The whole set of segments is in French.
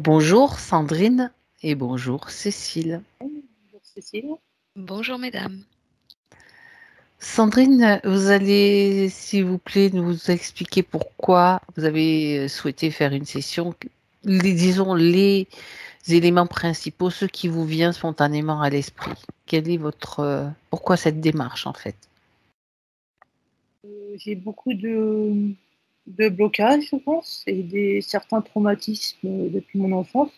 Bonjour Sandrine et bonjour Cécile. Bonjour Cécile. Bonjour mesdames. Sandrine, vous allez, s'il vous plaît, nous expliquer pourquoi vous avez souhaité faire une session, disons les éléments principaux, ceux qui vous viennent spontanément à l'esprit. Quel est pourquoi cette démarche en fait? J'ai beaucoup de blocages, je pense, et certains traumatismes depuis mon enfance,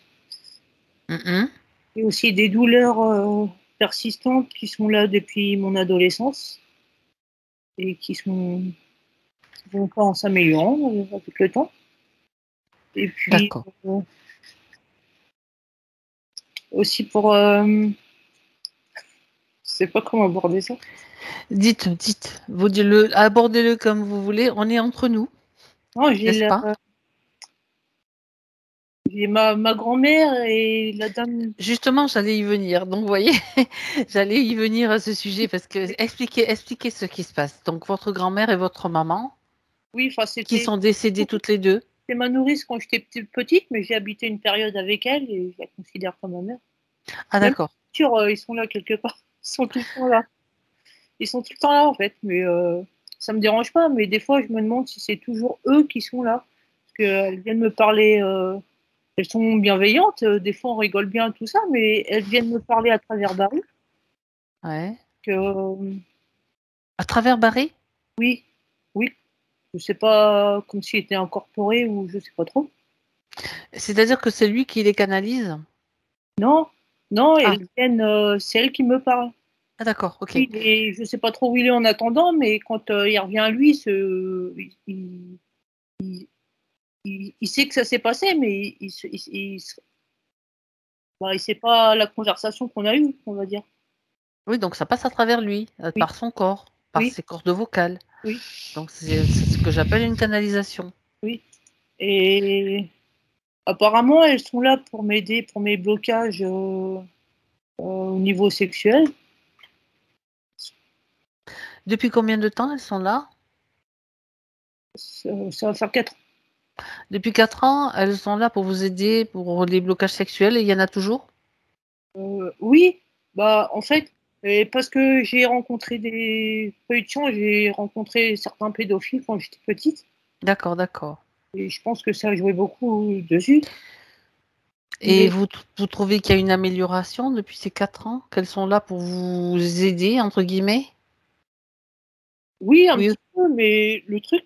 Mhm. et aussi des douleurs persistantes qui sont là depuis mon adolescence et qui vont pas en s'améliorant avec le temps. Et puis D'accord. aussi je sais pas comment aborder ça. Dites, vous dites-le, abordez-le comme vous voulez. On est entre nous, Non, n'est-ce pas? j'ai ma grand-mère et la dame. Justement, j'allais y venir. Donc, vous voyez, j'allais y venir à ce sujet parce que expliquez ce qui se passe. Donc, votre grand-mère et votre maman, Oui, enfin qui sont décédées toutes les deux. c'était ma nourrice quand j'étais petite, mais j'ai habité une période avec elle et je la considère comme ma mère. Ah, Même d'accord. sûr, ils sont là quelque part. Ils sont tout le temps là. Ils sont tout le temps là, en fait. Mais ça me dérange pas. Mais des fois, je me demande si c'est toujours eux qui sont là. Parce qu'elles viennent me parler. Elles sont bienveillantes. Des fois, on rigole bien, tout ça. Mais elles viennent me parler à travers Barry. Ouais. Que, À travers Barry? oui, oui. Je sais pas, comme s'il était incorporé ou je sais pas trop. C'est-à-dire que c'est lui qui les canalise? Non, non, Ah, elles viennent. C'est elles qui me parlent. ah, d'accord, ok. Oui, et je sais pas trop où il est en attendant, mais quand il revient à lui, il sait que ça s'est passé, mais il sait pas la conversation qu'on a eue, on va dire. Oui, donc ça passe à travers lui, Oui, par son corps, par oui, ses cordes vocales. oui, Donc, c'est ce que j'appelle une canalisation. oui. Et apparemment, elles sont là pour m'aider pour mes blocages au niveau sexuel. Depuis combien de temps elles sont là? Ça va faire 4 ans. Depuis 4 ans, elles sont là pour vous aider pour les blocages sexuels et il y en a toujours? Oui, bah en fait, parce que j'ai rencontré pas eu de chance, j'ai rencontré certains pédophiles quand j'étais petite. D'accord, d'accord. Et je pense que ça a joué beaucoup dessus. Et Mais vous trouvez qu'il y a une amélioration depuis ces 4 ans? Qu'elles sont là pour vous «aider» entre guillemets? oui, un Oui. petit peu, mais le truc,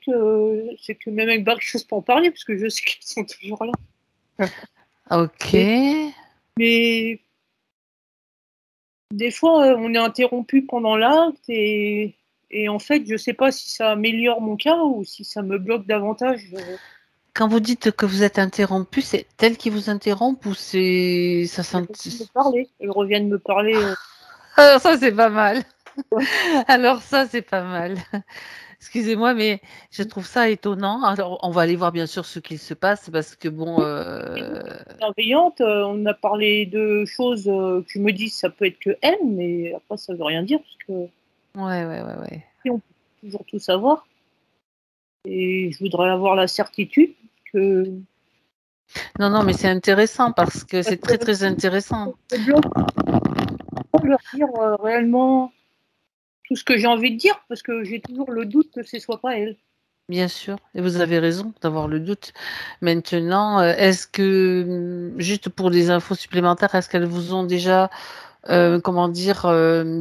c'est que même avec Barry, je n'ose pas en parler parce que je sais qu'ils sont toujours là. Et- OK. mais des fois, on est interrompu pendant l'acte et en fait, je sais pas si ça améliore mon cas ou si ça me bloque davantage. Quand vous dites que vous êtes interrompu, c'est elle qui vous interrompt ou c'est ça Elles s'int reviennent me parler. Elles reviennent me parler. alors ça, c'est pas mal. Ouais. Alors ça, c'est pas mal. Excusez-moi, mais je trouve ça étonnant. Alors, on va aller voir bien sûr ce qu'il se passe parce que bon, Bienveillante, on a parlé de choses que je me dis ça peut être que elle, mais après ça veut rien dire parce que ouais, ouais, ouais, ouais. on peut toujours tout savoir. Et je voudrais avoir la certitude que Non, non, mais c'est intéressant parce que parce c'est que très, très intéressant. je bloque pas leur dire réellement tout ce que j'ai envie de dire parce que j'ai toujours le doute que ce soit pas elle. Bien sûr, et vous avez raison d'avoir le doute. Maintenant, est-ce que, juste pour des infos supplémentaires, est-ce qu'elles vous ont déjà, comment dire,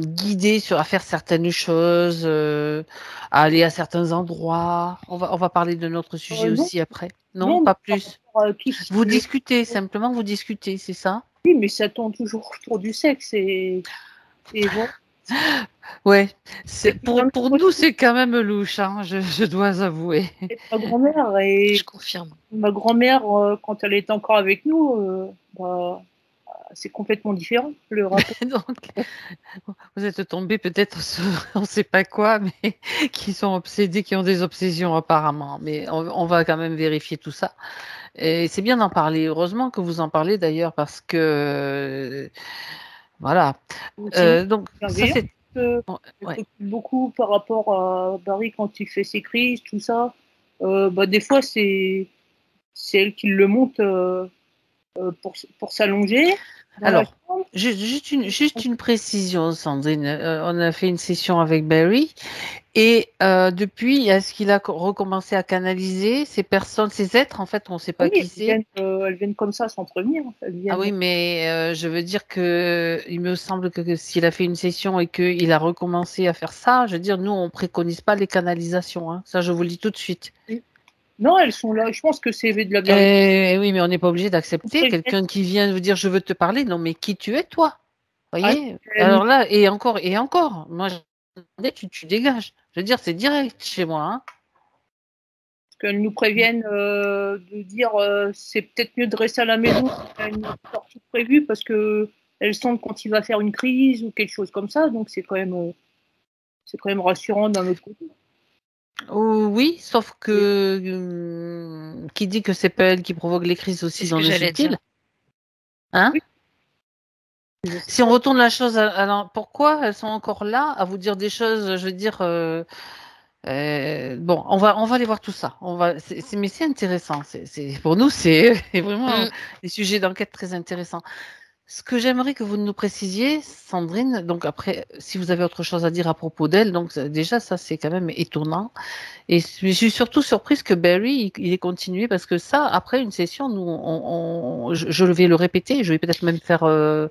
guidé à faire certaines choses, à aller à certains endroits? On va parler de notre sujet Non, aussi après. Non, non, mais pas par plus. rapport à tout ce Vous que je discutez, simplement vous discutez, c'est ça? dis, mais ça tourne toujours autour du sexe et voilà. Ouais, Et c'est puis d'un autre pour côté, nous, c'est quand même louche, hein, je dois avouer. c'est ma grand-mère Je et confirme. ma grand-mère quand elle était encore avec nous, bah, c'est complètement différent le rapport. Donc vous êtes tombés peut-être sur on ne sait pas quoi, mais qui sont obsédés, qui ont des obsessions apparemment. Mais on va quand même vérifier tout ça. Et c'est bien d'en parler. Heureusement que vous en parlez d'ailleurs parce que voilà. Sinon, Donc ça bienveillant. c'est Je ouais. m'occupe beaucoup par rapport à Barry quand il fait ses crises, tout ça. Bah, des fois, c'est elle qui le monte. pour s'allonger dans la Alors, chambre. juste une précision, Sandrine. On a fait une session avec Barry et depuis, est-ce qu'il a recommencé à canaliser ces personnes, ces êtres, en fait, on ne sait pas Oui, qui c'est. elles viennent comme ça sans prévenir. Elles Ah viennent. oui, mais je veux dire que il me semble que s'il a fait une session et qu'il a recommencé à faire ça, je veux dire, nous, on préconise pas les canalisations, hein. Ça, je vous le dis tout de suite. Non, elles sont là. Je pense que c'est de la bienveillance. Oui, mais on n'est pas obligé d'accepter quelqu'un qui vient vous dire je veux te parler. Non, mais qui tu es, toi? Ah, Voyez? Alors là, et encore, moi, je demandais, tu dégages. Je veux dire, c'est direct chez moi, hein. qu'elles nous préviennent de dire c'est peut-être mieux de rester à la maison si y a une sortie prévue parce que elles sentent quand il va faire une crise ou quelque chose comme ça. Donc c'est quand même rassurant d'un autre côté. Oh, oui, sauf que qui dit que c'est pas elle qui provoque les crises C'est aussi ce dans que le j'allais subtil? dire. Hein? Oui. Si on retourne la chose, alors pourquoi elles sont encore là à vous dire des choses, je veux dire, bon, on va aller voir tout ça. Mais c'est intéressant. Pour nous, c'est vraiment Mm. des sujets d'enquête très intéressants. Ce que j'aimerais que vous nous précisiez, Sandrine, donc après, si vous avez autre chose à dire à propos d'elle, donc déjà ça c'est quand même étonnant. Et je suis surtout surprise que Barry il ait continué parce que ça, après une session, nous, je vais le répéter, je vais peut-être même faire une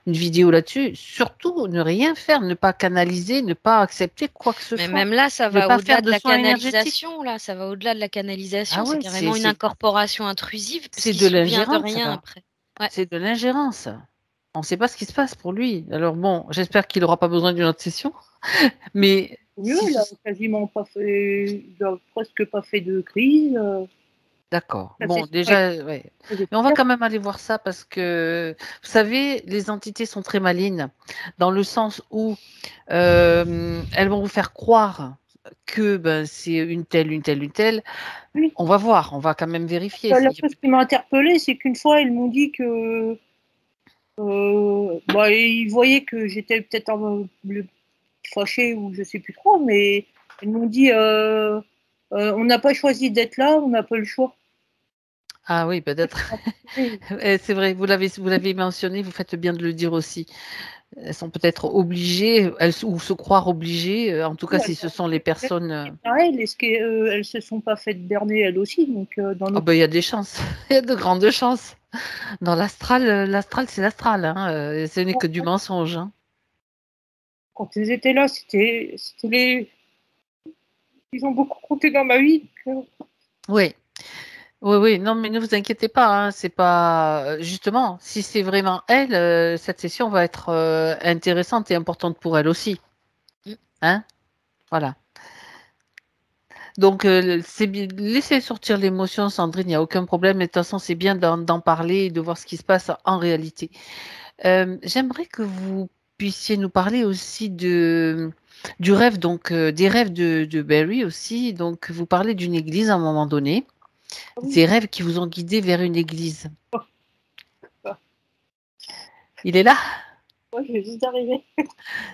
vidéo là-dessus. Surtout ne rien faire, ne pas canaliser, ne pas accepter quoi que ce Mais soit, même là, ça ne va pas au-delà faire de de la soins énergétiques. canalisation. Là, ça va au-delà de la canalisation. Ah C'est ouais, carrément une incorporation intrusive c'est puisqu'il de se souvient de l'ingérence rien là. après. Ouais. C'est de l'ingérence. On ne sait pas ce qui se passe pour lui. Alors bon, j'espère qu'il n'aura pas besoin d'une autre session. Mais Mieux, il a quasiment pas fait, il a presque pas fait de crise. d'accord. Ça Bon, s'est déjà, ouais. très Mais on va efficace. quand même aller voir ça parce que, vous savez, les entités sont très malines dans le sens où elles vont vous faire croire que ben, c'est une telle, une telle, une telle. Oui. On va voir, on va quand même vérifier. La chose qui m'a interpellée, c'est qu'une fois, ils m'ont dit que ils voyaient que j'étais peut-être un peu fâchée ou je sais plus trop, mais ils m'ont dit on n'a pas choisi d'être là, on n'a pas le choix. Ah oui, peut-être. C'est vrai, vous l'avez mentionné, vous faites bien de le dire aussi. Elles sont peut-être obligées, ou se croire obligées, en tout cas si ce sont les personnes. Est-ce qu'elles se sont pas faites berner elles aussi, donc dans Ah notre... ben, il y a des chances, il y a de grandes chances. Dans l'astral, l'astral c'est l'astral, hein, ce n'est que du mensonge, hein. Quand ils étaient là, c'était ils ont beaucoup compté dans ma vie. Oui, oui, oui, non mais ne vous inquiétez pas, hein, c'est pas justement, si c'est vraiment elle, cette session va être intéressante et importante pour elle aussi, Mm. hein, voilà. Donc, laissez sortir l'émotion, Sandrine, il n'y a aucun problème. Mais de toute façon, c'est bien d'en parler et de voir ce qui se passe en réalité. J'aimerais que vous puissiez nous parler aussi du rêve, donc des rêves de Barry aussi. Donc, vous parlez d'une église à un moment donné, Oui. des rêves qui vous ont guidé vers une église. Ah, Il est là? moi, je vais juste d'arriver.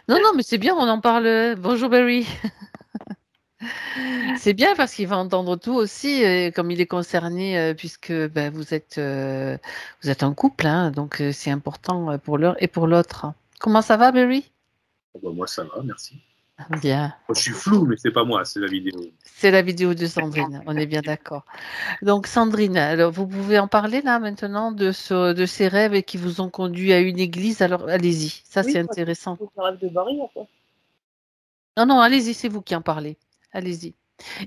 Non, non, mais c'est bien, on en parle. Bonjour Barry. C'est bien parce qu'il va entendre tout aussi, comme il est concerné, puisque ben, vous êtes un couple, hein, donc c'est important pour l'un et pour l'autre. Comment ça va, Barry? Moi, ça va, merci. Bien. Moi, je suis flou, mais c'est pas moi, c'est la vidéo. C'est la vidéo de Sandrine, on est bien d'accord. Donc Sandrine, alors vous pouvez en parler là maintenant de ces rêves qui vous ont conduit à une église. Alors allez-y, ça c'est Oui, intéressant. c'est le rêve de barrière, quoi. Non, non, allez-y, c'est vous qui en parlez. Allez-y.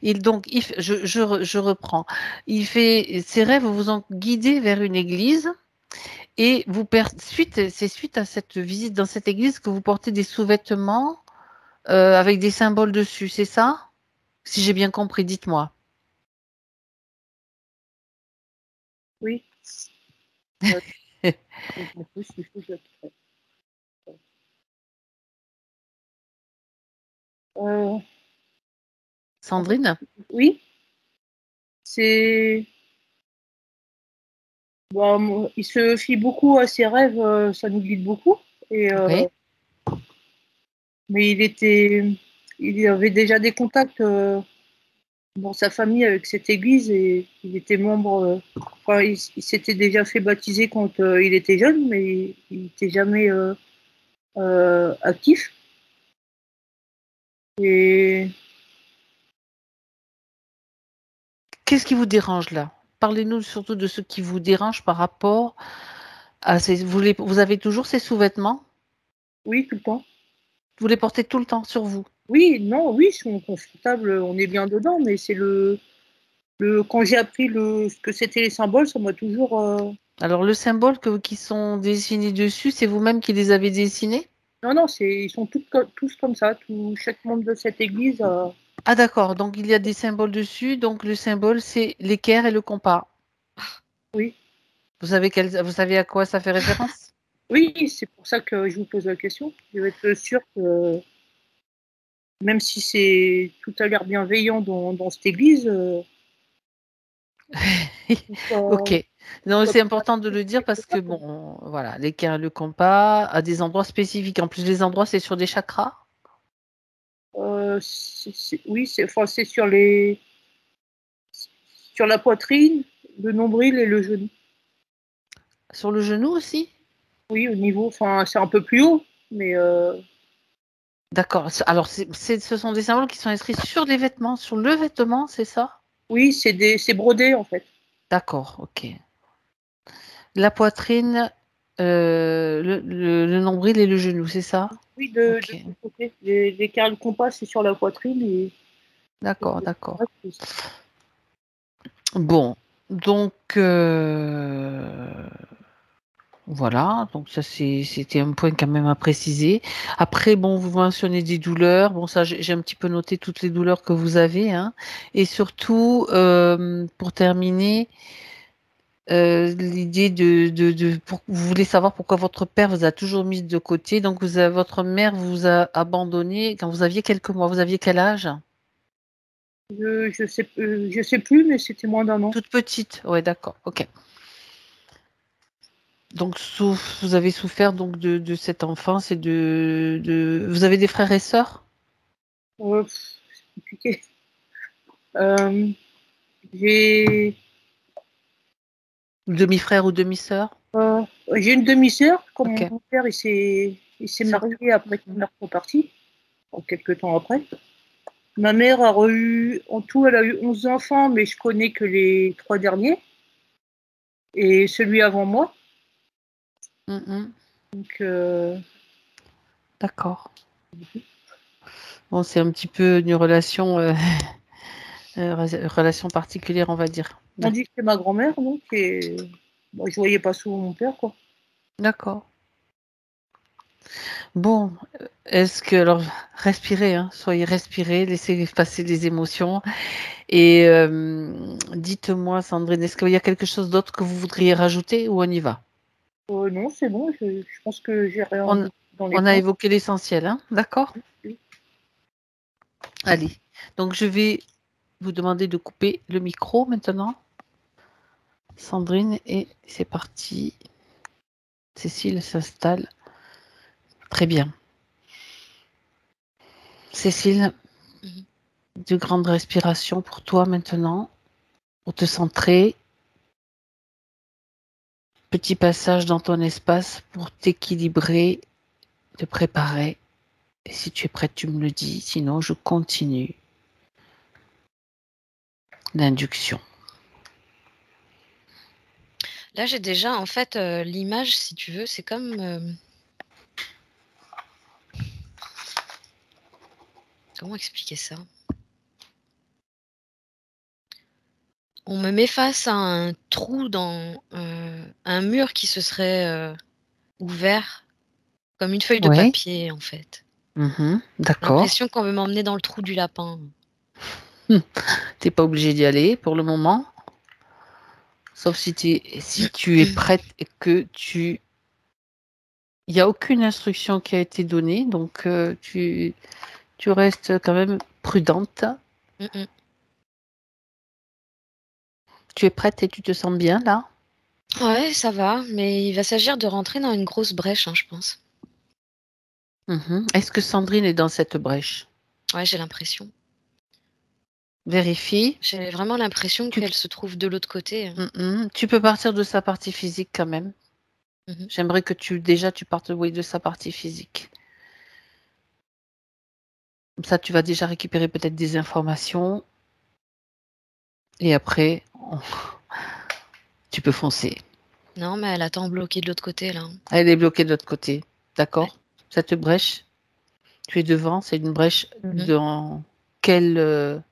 Je reprends. Ces rêves vous ont guidé vers une église et c'est suite à cette visite dans cette église que vous portez des sous-vêtements avec des symboles dessus, c'est ça? Si j'ai bien compris, dites-moi. Oui. En plus, il faut que je- Euh, Sandrine? oui, c'est. Il se fie beaucoup à ses rêves, ça nous guide beaucoup. Et, Oui. mais il avait déjà des contacts dans sa famille avec cette église et il était membre. Enfin, il s'était déjà fait baptiser quand il était jeune, mais il n'était jamais actif. Et Qu'est-ce qui vous dérange là? Parlez-nous surtout de ce qui vous dérange par rapport à ces... Vous avez toujours ces sous-vêtements? oui, tout le temps. Vous les portez tout le temps sur vous? Oui, non, oui, ils sont confortables, on est bien dedans, mais c'est quand j'ai appris ce que c'était les symboles, ça m'a toujours. Alors, le symbole qui sont dessinés dessus, c'est vous-même qui les avez dessinés? Non, non, ils sont tous comme ça. Chaque membre de cette église. Ah d'accord, donc il y a des symboles dessus. Donc le symbole, c'est l'équerre et le compas. Oui, Vous savez à quoi ça fait référence? oui, c'est pour ça que je vous pose la question. Je veux être sûre que même si tout a l'air bienveillant dans cette église, Ok. soit- Non, soit c'est pas important de le dire parce que, quoi. bon, voilà, l'équerre et le compas à des endroits spécifiques. En plus, les endroits, c'est sur des chakras. Oui, enfin, c'est sur la poitrine, le nombril et le genou. Sur le genou aussi? Oui, au niveau, enfin, c'est un peu plus haut, mais D'accord. Alors, ce sont des symboles qui sont inscrits sur les vêtements, sur le vêtement, c'est ça? oui, c'est brodé en fait. D'accord, ok. La poitrine, le nombril et le genou, c'est ça? Oui, de Ok. ce côté. Les carrés de compas, c'est sur la poitrine D'accord, d'accord. et Bon, donc voilà, donc ça c'était un point quand même à préciser. Après, bon, vous mentionnez des douleurs. Bon, ça j'ai un petit peu noté toutes les douleurs que vous avez, hein. Et surtout, pour terminer, l'idée vous voulez savoir pourquoi votre père vous a toujours mis de côté. Donc votre mère vous a abandonné quand vous aviez quelques mois. Vous aviez quel âge? je sais plus, mais c'était moins d'un an. Toute petite. Ouais, d'accord. Ok. Donc, vous avez souffert donc de cette enfance et Vous avez des frères et sœurs? C'est compliqué. Euh, j'ai Demi-frère ou demi-sœur? euh, j'ai une demi-sœur. Comme Ok. mon père, il s'est C'est- marié après que ma mère soit partie, quelques temps après. Ma mère en tout, elle a eu 11 enfants, mais je connais que les 3 derniers et celui avant moi. Mhm. Donc, D'accord. Bon, c'est un petit peu une relation, relation particulière, on va dire. tandis que c'est ma grand-mère, donc, et je voyais pas souvent mon père, quoi. D'accord. Bon, alors, respirez, hein, soyez respirés, laissez passer les émotions. Et dites-moi, Sandrine, est-ce qu'il y a quelque chose d'autre que vous voudriez rajouter ou on y va? Non, c'est bon, je pense que j'ai rien On, dit dans les on a points. évoqué l'essentiel, hein, d'accord? Allez, donc je vais vous demander de couper le micro maintenant, Sandrine, et c'est parti. Cécile s'installe. Très bien. Cécile, Mhm. de grandes respirations pour toi maintenant, pour te centrer. Petit passage dans ton espace pour t'équilibrer, te préparer. Et si tu es prête, tu me le dis. Sinon, je continue l'induction. Là, j'ai déjà, en fait, l'image, si tu veux, c'est comme... comment expliquer ça? On me met face à un trou dans un mur qui se serait ouvert, comme une feuille de Oui. papier, en fait. D'accord. L'impression qu'on veut m'emmener dans le trou du lapin. T'es pas obligé d'y aller pour le moment. Sauf si tu es prête et que tu... Il n'y a aucune instruction qui a été donnée, donc tu restes quand même prudente. Mhm. Tu es prête et tu te sens bien là? Ouais, ça va, mais il va s'agir de rentrer dans une grosse brèche, hein, je pense. Est-ce que Sandrine est dans cette brèche? Ouais, j'ai l'impression. Vérifie. J'ai vraiment l'impression Tu- qu'elle se trouve de l'autre côté. Tu peux partir de sa partie physique quand même. Mhm. J'aimerais que tu partes, oui, de sa partie physique. Comme ça, tu vas déjà récupérer peut-être des informations. Et après, tu peux foncer. Non, mais elle attend bloquée de l'autre côté, là. Elle est bloquée de l'autre côté. D'accord? Ouais. Cette brèche, tu es devant, c'est une brèche Mhm. dans quel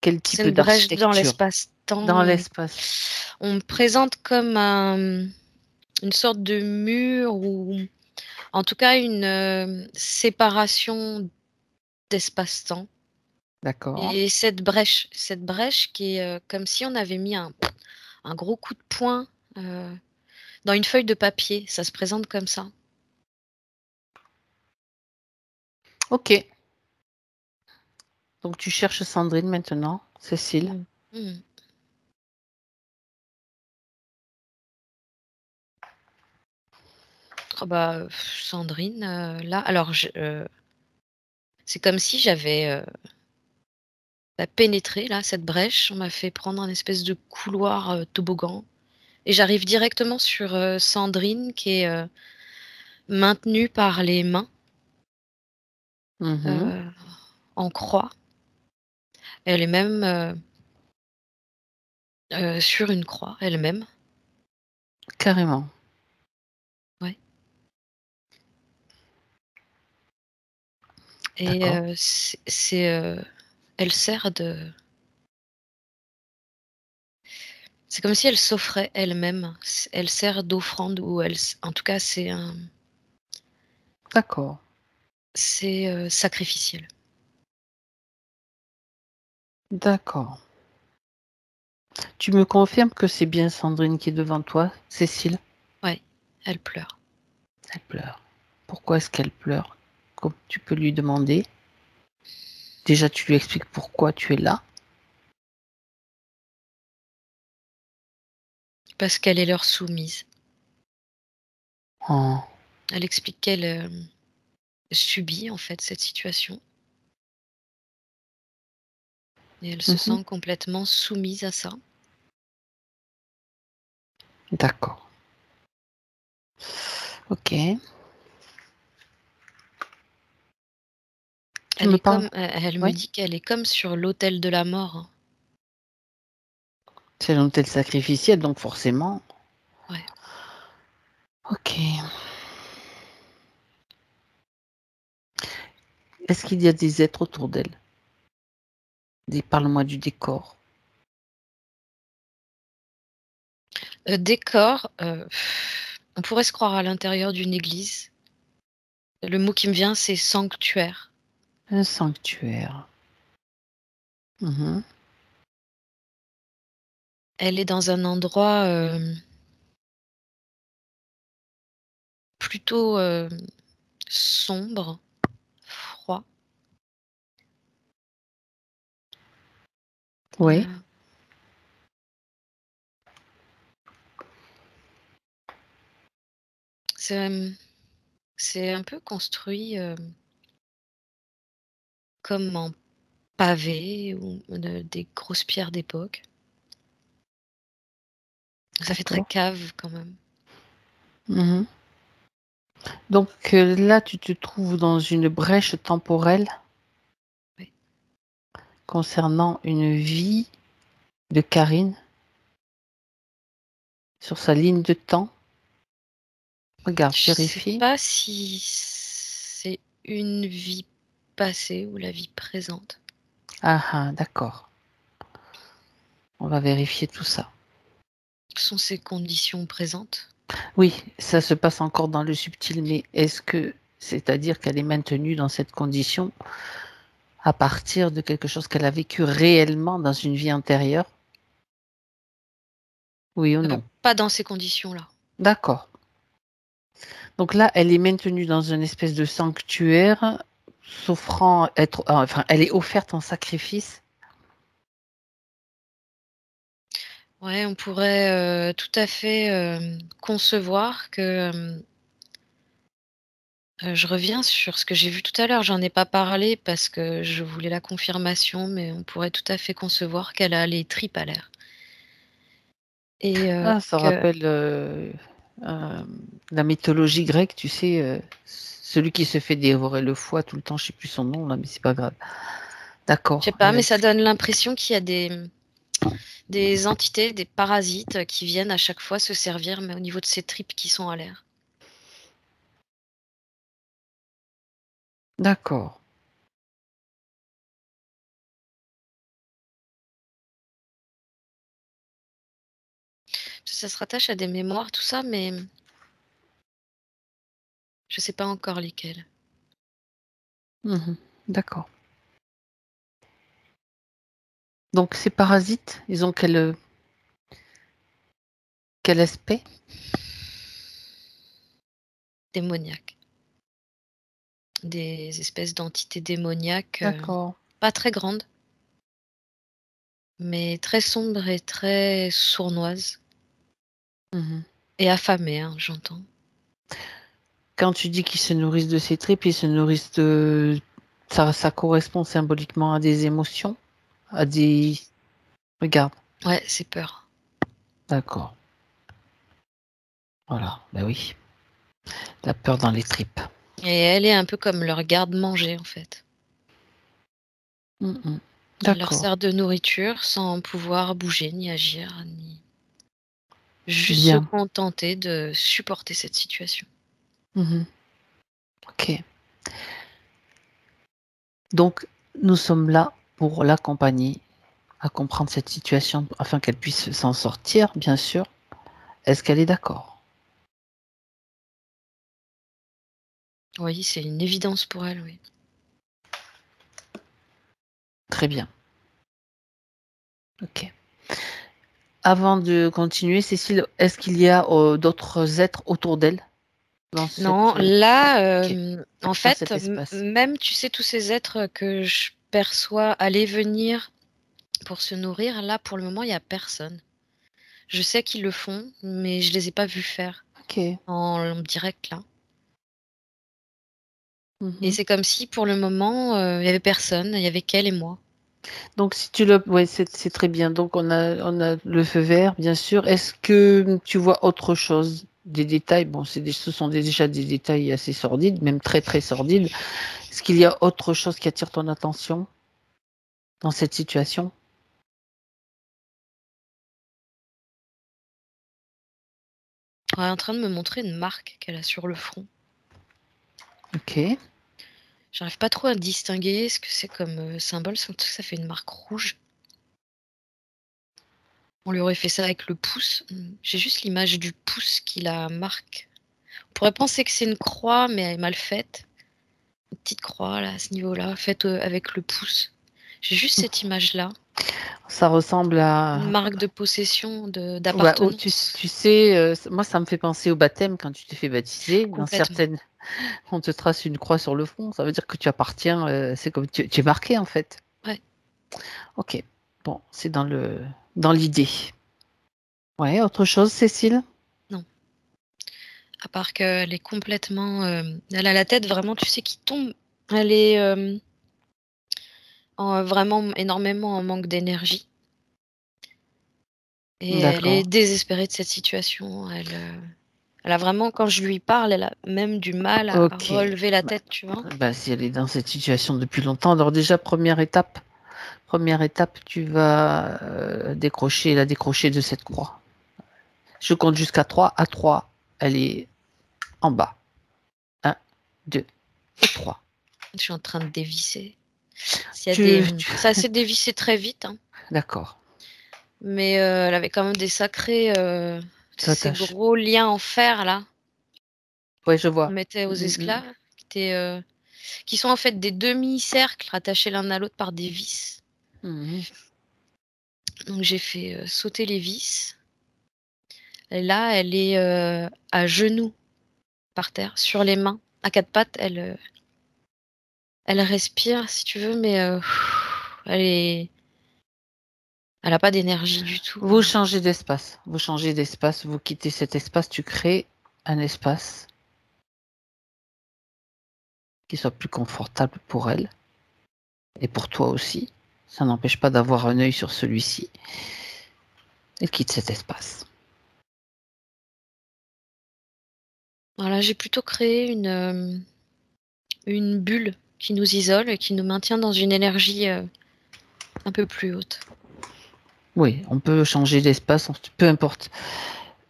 C'est type une brèche dans d'architecture? l'espace-temps. Dans l'espace. On me présente comme une sorte de mur ou en tout cas une séparation d'espace-temps. D'accord. Et cette brèche qui est comme si on avait mis un gros coup de poing dans une feuille de papier. Ça se présente comme ça. Ok. Donc tu cherches Sandrine maintenant, Cécile. Mhm. Oh bah, Sandrine, là, alors c'est comme si j'avais pénétré là cette brèche. On m'a fait prendre un espèce de couloir toboggan et j'arrive directement sur Sandrine qui est maintenue par les mains Mhm. en croix. Elle est même sur une croix elle-même. Carrément. Ouais. Et D'accord. elle sert de. C'est comme si elle s'offrait elle-même. Elle sert d'offrande ou en tout cas D'accord. c'est sacrificiel. D'accord. Tu me confirmes que c'est bien Sandrine qui est devant toi, Cécile? Ouais, elle pleure. Elle pleure. Pourquoi est-ce qu'elle pleure? Comme tu peux lui demander. Déjà, tu lui expliques pourquoi tu es là. Parce qu'elle est leur soumise. Oh. Elle explique qu'elle subit en fait cette situation. Et elle se Mhm. sent complètement soumise à ça. D'accord. Ok. Tu Elle me est parles? comme, elle me Oui. dit qu'elle est comme sur l'autel de la mort. C'est l'hôtel sacrificiel, donc forcément. Ouais. Ok. Est-ce qu'il y a des êtres autour d'elle? Parle-moi du décor. Décor, on pourrait se croire à l'intérieur d'une église. Le mot qui me vient, c'est sanctuaire. Un sanctuaire. Mhm. Elle est dans un endroit plutôt sombre, froid. Oui. C'est un peu construit comme en pavé ou des grosses pierres d'époque. Ça fait très D'accord. cave quand même. Mhm. Donc là, tu te trouves dans une brèche temporelle Oui. concernant une vie de Karine sur sa ligne de temps. Regarde, Je sais vérifie. pas si c'est une vie passée ou la vie présente. Ah ah, d'accord. On va vérifier tout ça. Sont ces conditions présentes? Oui, ça se passe encore dans le subtil, mais est-ce que c'est-à-dire qu'elle est maintenue dans cette condition à partir de quelque chose qu'elle a vécu réellement dans une vie antérieure? Oui ou non? Pas dans ces conditions-là. D'accord. Donc là, elle est maintenue dans une espèce de sanctuaire, s'offrant être, enfin, elle est offerte en sacrifice. Ouais, on pourrait tout à fait concevoir que Je reviens sur ce que j'ai vu tout à l'heure. J'en ai pas parlé parce que je voulais la confirmation, mais on pourrait tout à fait concevoir qu'elle a les tripes à l'air et Ça que rappelle, la mythologie grecque, tu sais, celui qui se fait dévorer le foie tout le temps, je sais plus son nom là, mais c'est pas grave. je sais D'accord, pas, mais ça donne l'impression qu'il y a des entités, des parasites qui viennent à chaque fois se servir, mais au niveau de ces tripes qui sont à l'air. d'accord. Ça se rattache à des mémoires, tout ça, mais je sais pas encore lesquelles. Mmh. D'accord. Donc ces parasites, ils ont quel aspect? Démoniaques. Des espèces d'entités démoniaques, D'accord. pas très grandes, mais très sombres et très sournoises Mmh. et affamées, hein, j'entends. Quand tu dis qu'ils se nourrissent de ces tripes, ils se nourrissent de ça correspond symboliquement à des émotions? À des regarde, Ouais, c'est peur. d'accord, voilà, bah oui, la peur dans les tripes. Et elle est un peu comme leur garde-manger, en fait. Mmh mh. Elle leur D'accord, sert de nourriture sans pouvoir bouger, ni agir, ni juste se bien. contenter de supporter cette situation. Mmh. OK. Donc nous sommes là pour l'accompagner à comprendre cette situation afin qu'elle puisse s'en sortir, bien sûr. Est-ce qu'elle est d'accord? Oui, c'est une évidence pour elle, oui. Très bien, OK. Avant de continuer, Cécile, est-ce qu'il y a, d'autres êtres autour d'elle dans Non, cette, là, OK, en dans fait, cet espace? même, tu sais, tous ces êtres que je perçois aller venir pour se nourrir, là, pour le moment, il y a personne. Je sais qu'ils le font, mais je les ai pas vus faire OK. en direct, là. Et Mmh. c'est comme si, pour le moment, il y avait personne, il y avait qu'elle et moi. Donc si tu le ouais, c'est très bien. Donc on a le feu vert, bien sûr. Est-ce que tu vois autre chose? Des détails, bon, ce sont déjà des détails assez sordides, même très, très sordides. Est-ce qu'il y a autre chose qui attire ton attention dans cette situation? Elle est en train de me montrer une marque qu'elle a sur le front. OK, J'arrive pas trop à distinguer ce que c'est comme, symbole, surtout que ça fait une marque rouge. On lui aurait fait ça avec le pouce. J'ai juste l'image du pouce qui la marque. On pourrait penser que c'est une croix, mais elle est mal faite. Une petite croix là, à ce niveau-là, faite, avec le pouce. J'ai juste cette image-là. ça ressemble Une à marque de possession, de ouais, oh, d'appartenance. tu sais, moi ça me fait penser au baptême quand tu te fais baptiser. Dans Complètement. certaines on te trace une croix sur le front, ça veut dire que tu appartiens, c'est comme tu es marqué en fait. Ouais. OK, bon, c'est dans l'idée. Ouais, autre chose, Cécile? Non. À part qu'elle est complètement, elle a la tête vraiment, tu sais, qui tombe. Elle est, vraiment énormément en manque d'énergie et elle est D'accord. désespérée de cette situation. Elle a vraiment, quand je lui parle, elle a même du mal à OK. relever la Bah tête, tu vois? bah, si elle est dans cette situation depuis longtemps, alors déjà première étape, tu vas, la décrocher de cette croix. Je compte jusqu'à 3. À 3, elle est en bas. 1, 2 et 3. Je suis en train de dévisser. S'il y a Tu des tu ça s'est dévissé très vite, hein, d'accord, mais elle avait quand même des sacrés, tu ces attaches. gros liens en fer là, Ouais, je qu'on vois. mettait aux Mmh mh. esclaves, qui sont en fait des demi-cercles rattachés l'un à l'autre par des vis. Mmh. Donc j'ai fait, sauter les vis et là, elle est, à genoux par terre, sur les mains, à 4 pattes. Elle respire si tu veux, mais elle est elle a pas d'énergie du tout, quoi. Vous changez d'espace, vous quittez cet espace, tu crées un espace qui soit plus confortable pour elle et pour toi aussi. Ça n'empêche pas d'avoir un œil sur celui-ci. Elle quitte cet espace. Voilà, j'ai plutôt créé une bulle qui nous isole et qui nous maintient dans une énergie un peu plus haute. Oui, on peut changer d'espace, peu importe.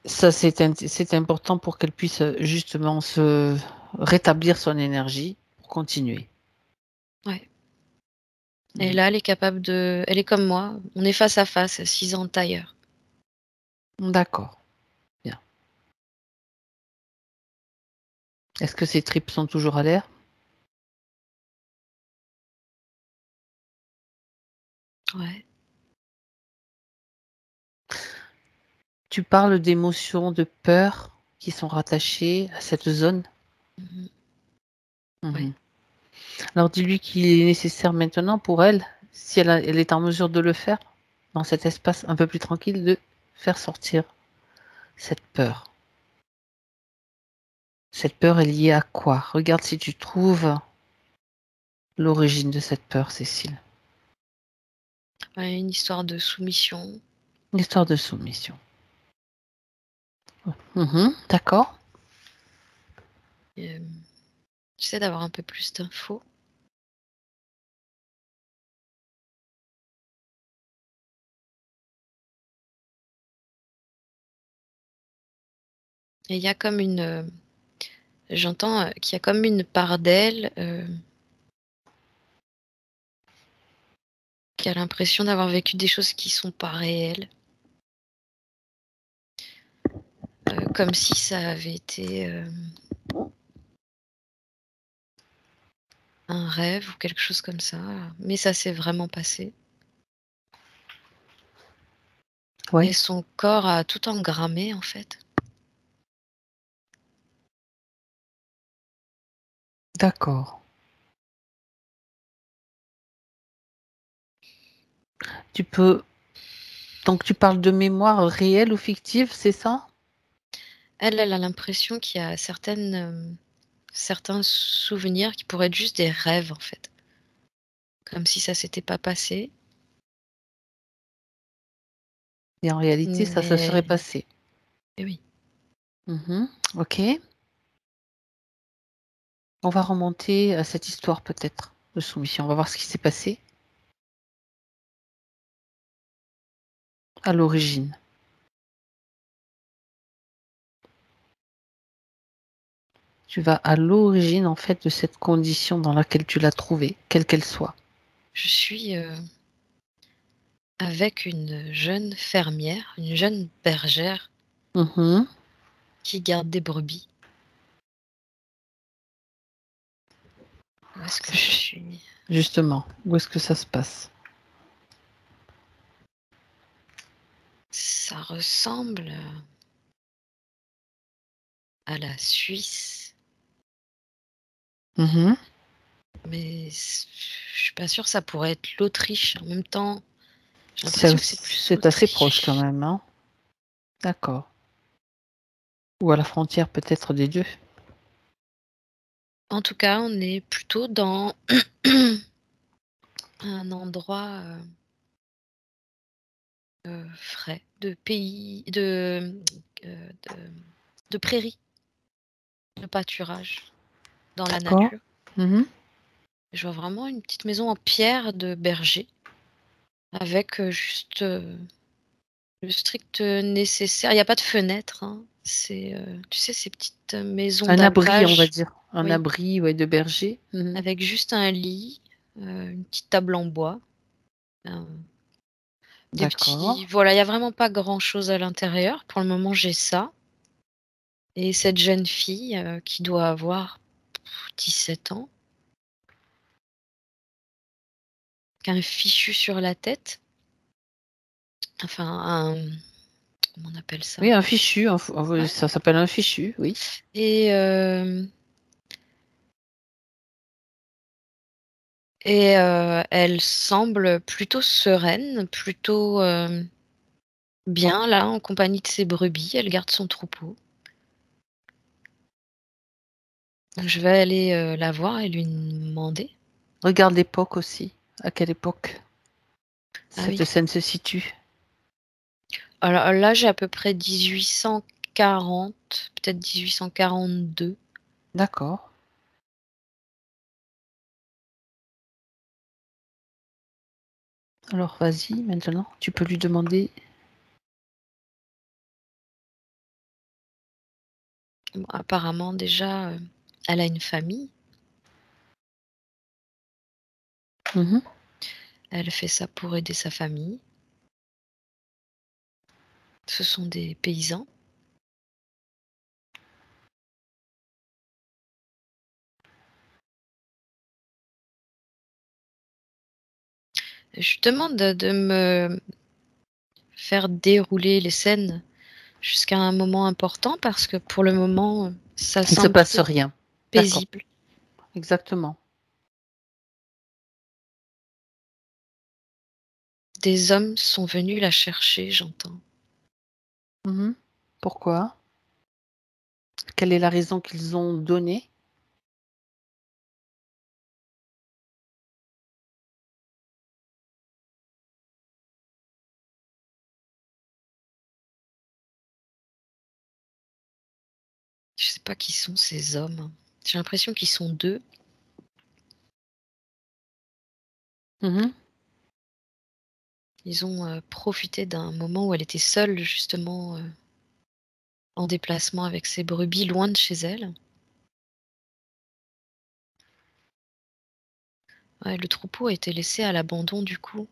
Ça, c'est important pour qu'elle puisse justement se rétablir son énergie pour continuer. Ouais. Et là, elle est capable de... Elle est comme moi, on est face à face, 6 ans de tailleur. D'accord. Bien. Est-ce que ses tripes sont toujours à l'air? Ouais. Tu parles d'émotions, de peur qui sont rattachées à cette zone? Mhm. Mhm. Alors dis-lui qu'il est nécessaire maintenant pour elle, si elle est en mesure de le faire, dans cet espace un peu plus tranquille, de faire sortir cette peur. Cette peur est liée à quoi? Regarde si tu trouves l'origine de cette peur, Cécile. Ouais, une histoire de soumission. Une histoire de soumission. D'accord. J'essaie d'avoir un peu plus d'infos. Et il y a comme une... J'entends qu'il y a comme une part d'elle qui a l'impression d'avoir vécu des choses qui sont pas réelles. Comme si ça avait été un rêve ou quelque chose comme ça. Mais ça s'est vraiment passé. Oui. Et son corps a tout engrammé, en fait. D'accord. Tu peux... Donc tu parles de mémoire réelle ou fictive, c'est ça? Elle a l'impression qu'il y a certains souvenirs qui pourraient être juste des rêves, en fait. Comme si ça s'était pas passé. Et en réalité, ça se serait Mais passé. eh oui. Ok. On va remonter à cette histoire peut-être de soumission. On va voir ce qui s'est passé à l'origine. Tu vas à l'origine en fait de cette condition dans laquelle tu l'as trouvée, quelle qu'elle soit. Je suis avec une jeune fermière, une jeune bergère Mhm. qui garde des brebis. Où est-ce que je suis? Justement, où est-ce que ça se passe? Ça ressemble à la Suisse, Mhm. mais je suis pas sûre que ça pourrait être l'Autriche. En même temps, j'ai l'impression que c'est plus C'est assez proche quand l'Autriche. même, hein? D'accord. Ou à la frontière peut-être des deux. En tout cas, on est plutôt dans un endroit frais, de pays, euh, de, de prairies, de pâturage dans la D'accord. nature. Mhm. Je vois vraiment une petite maison en pierre de berger avec juste le strict nécessaire. Il n'y a pas de fenêtre, hein. C'est, tu sais, ces petites maisons Un abri, on va d'alpage. dire. Un Oui, abri, ouais, de berger. Mhm. avec juste un lit, une petite table en bois, des petits... D'accord. Voilà, il n'y a vraiment pas grand-chose à l'intérieur. Pour le moment, j'ai ça. Et cette jeune fille qui doit avoir 17 ans, qui a un fichu sur la tête. Enfin, comment on appelle ça? Oui, un fichu. Ouais. Ça s'appelle un fichu, oui. Et elle semble plutôt sereine, plutôt bien là, en compagnie de ses brebis. Elle garde son troupeau. Je vais aller la voir et lui demander. Regarde l'époque aussi. À quelle époque Ah cette oui. scène se situe? Alors là, j'ai à peu près 1840, peut-être 1842. D'accord. Alors vas-y, maintenant, tu peux lui demander. Bon, apparemment, déjà, elle a une famille. Mhm. Elle fait ça pour aider sa famille. Ce sont des paysans. Je lui demande de me faire dérouler les scènes jusqu'à un moment important parce que pour le moment, ça Il ne se semble passe plutôt rien. D'accord, paisible. exactement. Des hommes sont venus la chercher, j'entends. Mhm. Pourquoi? Quelle est la raison qu'ils ont donnée? Je sais pas qui sont ces hommes. J'ai l'impression qu'ils sont deux. Mhm. Ils ont profité d'un moment où elle était seule, justement, en déplacement avec ses brebis, loin de chez elle. Ouais, le troupeau a été laissé à l'abandon, du coup.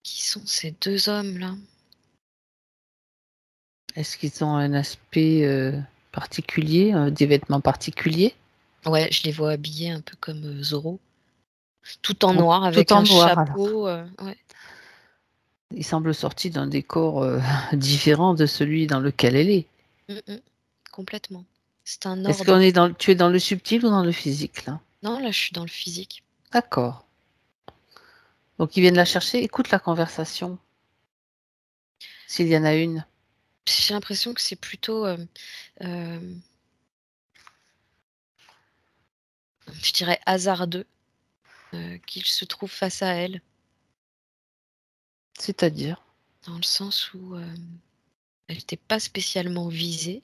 Qui sont ces deux hommes-là? Est-ce qu'ils ont un aspect particulier, des vêtements particuliers? Ouais, je les vois habillés un peu comme Zorro. Tout en En- noir, Tout avec en un noir alors. chapeau. Ouais. Il semble sorti d'un décor différent de celui dans lequel elle est. Mm, mm. Complètement. C'est un Est-ce ordre. qu'on est dans, tu es dans le subtil ou dans le physique là? Non, là, je suis dans le physique. D'accord. Donc ils viennent la chercher. Écoute la conversation, s'il y en a une. J'ai l'impression que c'est plutôt, euh, je dirais, hasardeux qu'il se trouve face à elle, C'est-à-dire. dans le sens où elle n'était pas spécialement visée.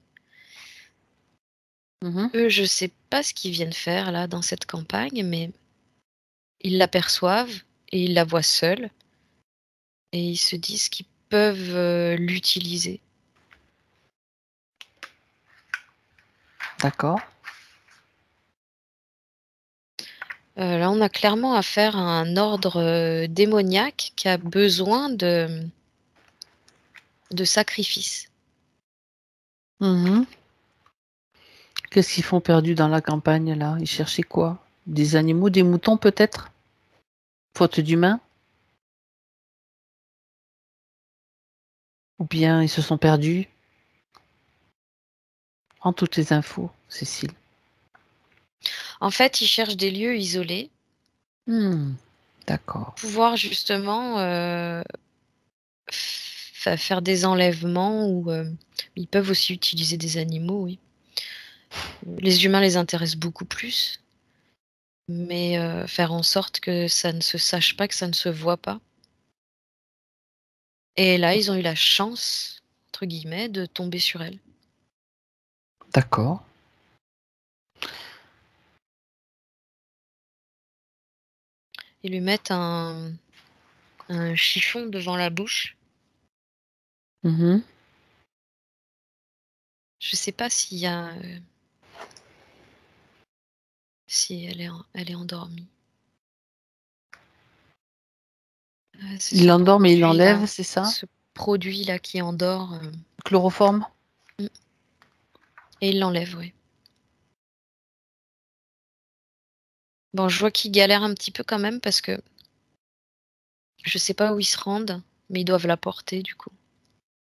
Mhm. Eux, je sais pas ce qu'ils viennent faire là dans cette campagne, mais ils l'aperçoivent et ils la voient seule et ils se disent qu'ils peuvent l'utiliser. D'accord. Là, on a clairement affaire à un ordre démoniaque qui a besoin de sacrifices. Mhm. Qu'est-ce qu'ils font perdus dans la campagne là? Ils cherchaient quoi? Des animaux, des moutons peut-être? Faute d'humains? Ou bien ils se sont perdus? En toutes les infos, Cécile. En fait, ils cherchent des lieux isolés, D'accord. pouvoir justement faire des enlèvements ou ils peuvent aussi utiliser des animaux, oui. Les humains les intéressent beaucoup plus, mais faire en sorte que ça ne se sache pas, que ça ne se voit pas. Et là, ils ont eu la chance, entre guillemets, de tomber sur elle. D'accord. Ils lui mettent un chiffon devant la bouche. Mhm. Je sais pas s'il y a si elle est endormie. C'est Il ce l'endorme et il produit-là, l'enlève, c'est ça? ce produit-là qui endort, Chloroforme? mmh, et il l'enlève, oui. Bon, je vois qu'ils galèrent un petit peu quand même parce que je sais pas où ils se rendent, mais ils doivent la porter du coup.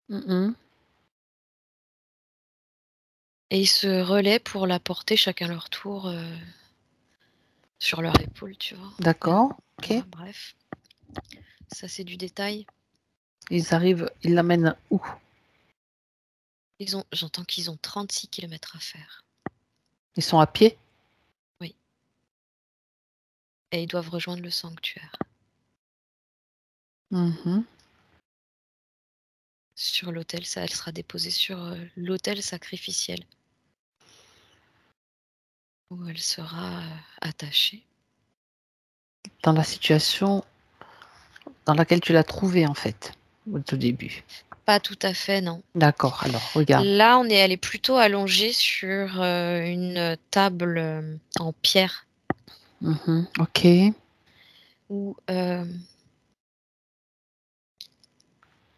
Mhm. Et ils se relaient pour la porter chacun leur tour, sur leur épaule, tu vois? D'accord. Ok. Ouais, bref, ça c'est du détail. Ils arrivent, ils l'amènent où? J'entends qu'ils ont 36 km à faire. Ils sont à pied? Et ils doivent rejoindre le sanctuaire. Mhm. Sur l'autel, elle sera déposée sur l'autel sacrificiel. Où elle sera attachée. Dans la situation dans laquelle tu l'as trouvée, en fait, au tout début. Pas tout à fait, non. D'accord, alors, regarde. Là, elle est plutôt allongée sur une table en pierre. Mhm, ok.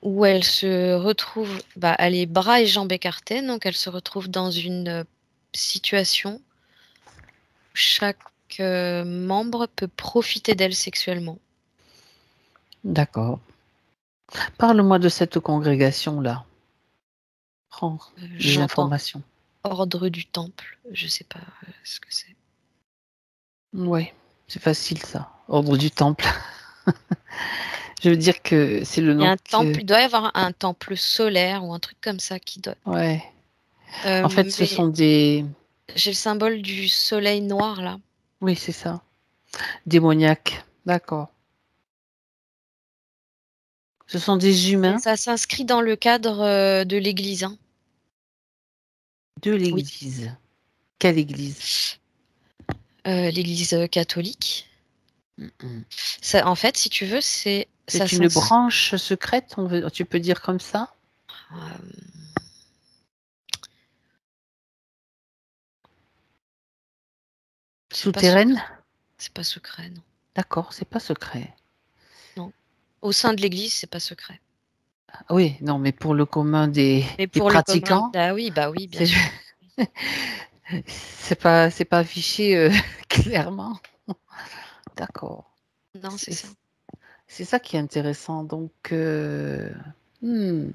Où elle se retrouve, elle est bras et jambes écartés, donc elle se retrouve dans une situation où chaque membre peut profiter d'elle sexuellement. D'accord. Parle-moi de cette congrégation-là. Prends des J'entends informations. ordre du temple, je sais pas ce que c'est. Oui, c'est facile ça. Ordre du temple. Je veux dire que c'est le Il y a nom un temple, il doit y avoir un temple solaire ou un truc comme ça qui doit. Ouais. En fait, ce Mais sont des... j'ai le symbole du soleil noir là. Oui, c'est ça. Démoniaques. D'accord. Ce sont des Et humains ça s'inscrit dans le cadre de l'église. Hein. de l'église. Quelle église? L'église catholique. Mhm. Ça, en fait, si tu veux, ça C'est une branche secrète, tu peux dire comme ça? euh, c'est pas Souterraine? secret. C'est pas secret, non. D'accord, c'est pas secret. Non. Au sein de l'église, c'est pas secret. Ah oui, non, mais pour le commun des Mais pour le commun, pratiquants, bah oui, bien c'est sûr. c'est pas affiché clairement. D'accord. Non, c'est ça. C'est ça qui est intéressant. Donc, hmm,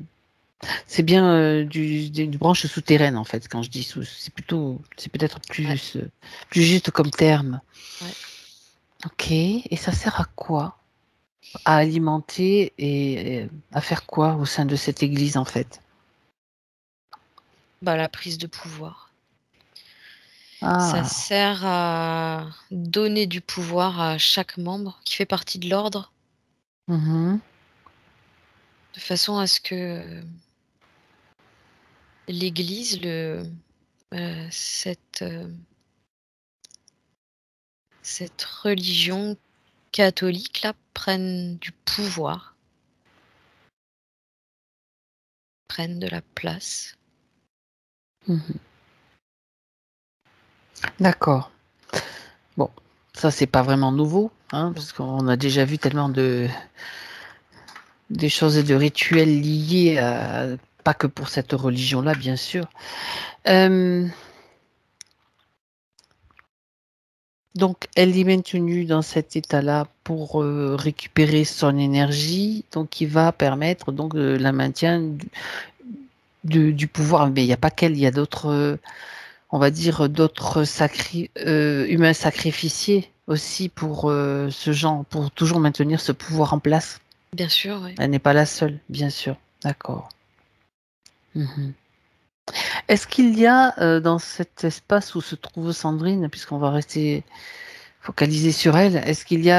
c'est bien d'une branche souterraine en fait. Quand je dis c'est peut-être plus plus juste comme terme. Ouais. Ok. Et ça sert à quoi? À alimenter et à faire quoi au sein de cette église en fait? La prise de pouvoir. Ça Ah. sert à donner du pouvoir à chaque membre qui fait partie de l'ordre, Mhm. de façon à ce que l'Église, cette religion catholique là, prenne du pouvoir, prenne de la place. Mhm. D'accord. Bon, ça c'est pas vraiment nouveau, hein, parce qu'on a déjà vu tellement des choses et de rituels liés à, pas que pour cette religion-là, bien sûr. Donc, elle est maintenue dans cet état-là pour récupérer son énergie, donc qui va permettre donc la maintien du pouvoir. Mais il n'y a pas qu'elle, il y a d'autres, on va dire, d'autres humains sacrificiés aussi pour ce genre, pour toujours maintenir ce pouvoir en place. Bien sûr, oui. Elle n'est pas la seule, bien sûr. D'accord. Mhm. Est-ce qu'il y a dans cet espace où se trouve Sandrine, puisqu'on va rester focalisé sur elle, est-ce il n'y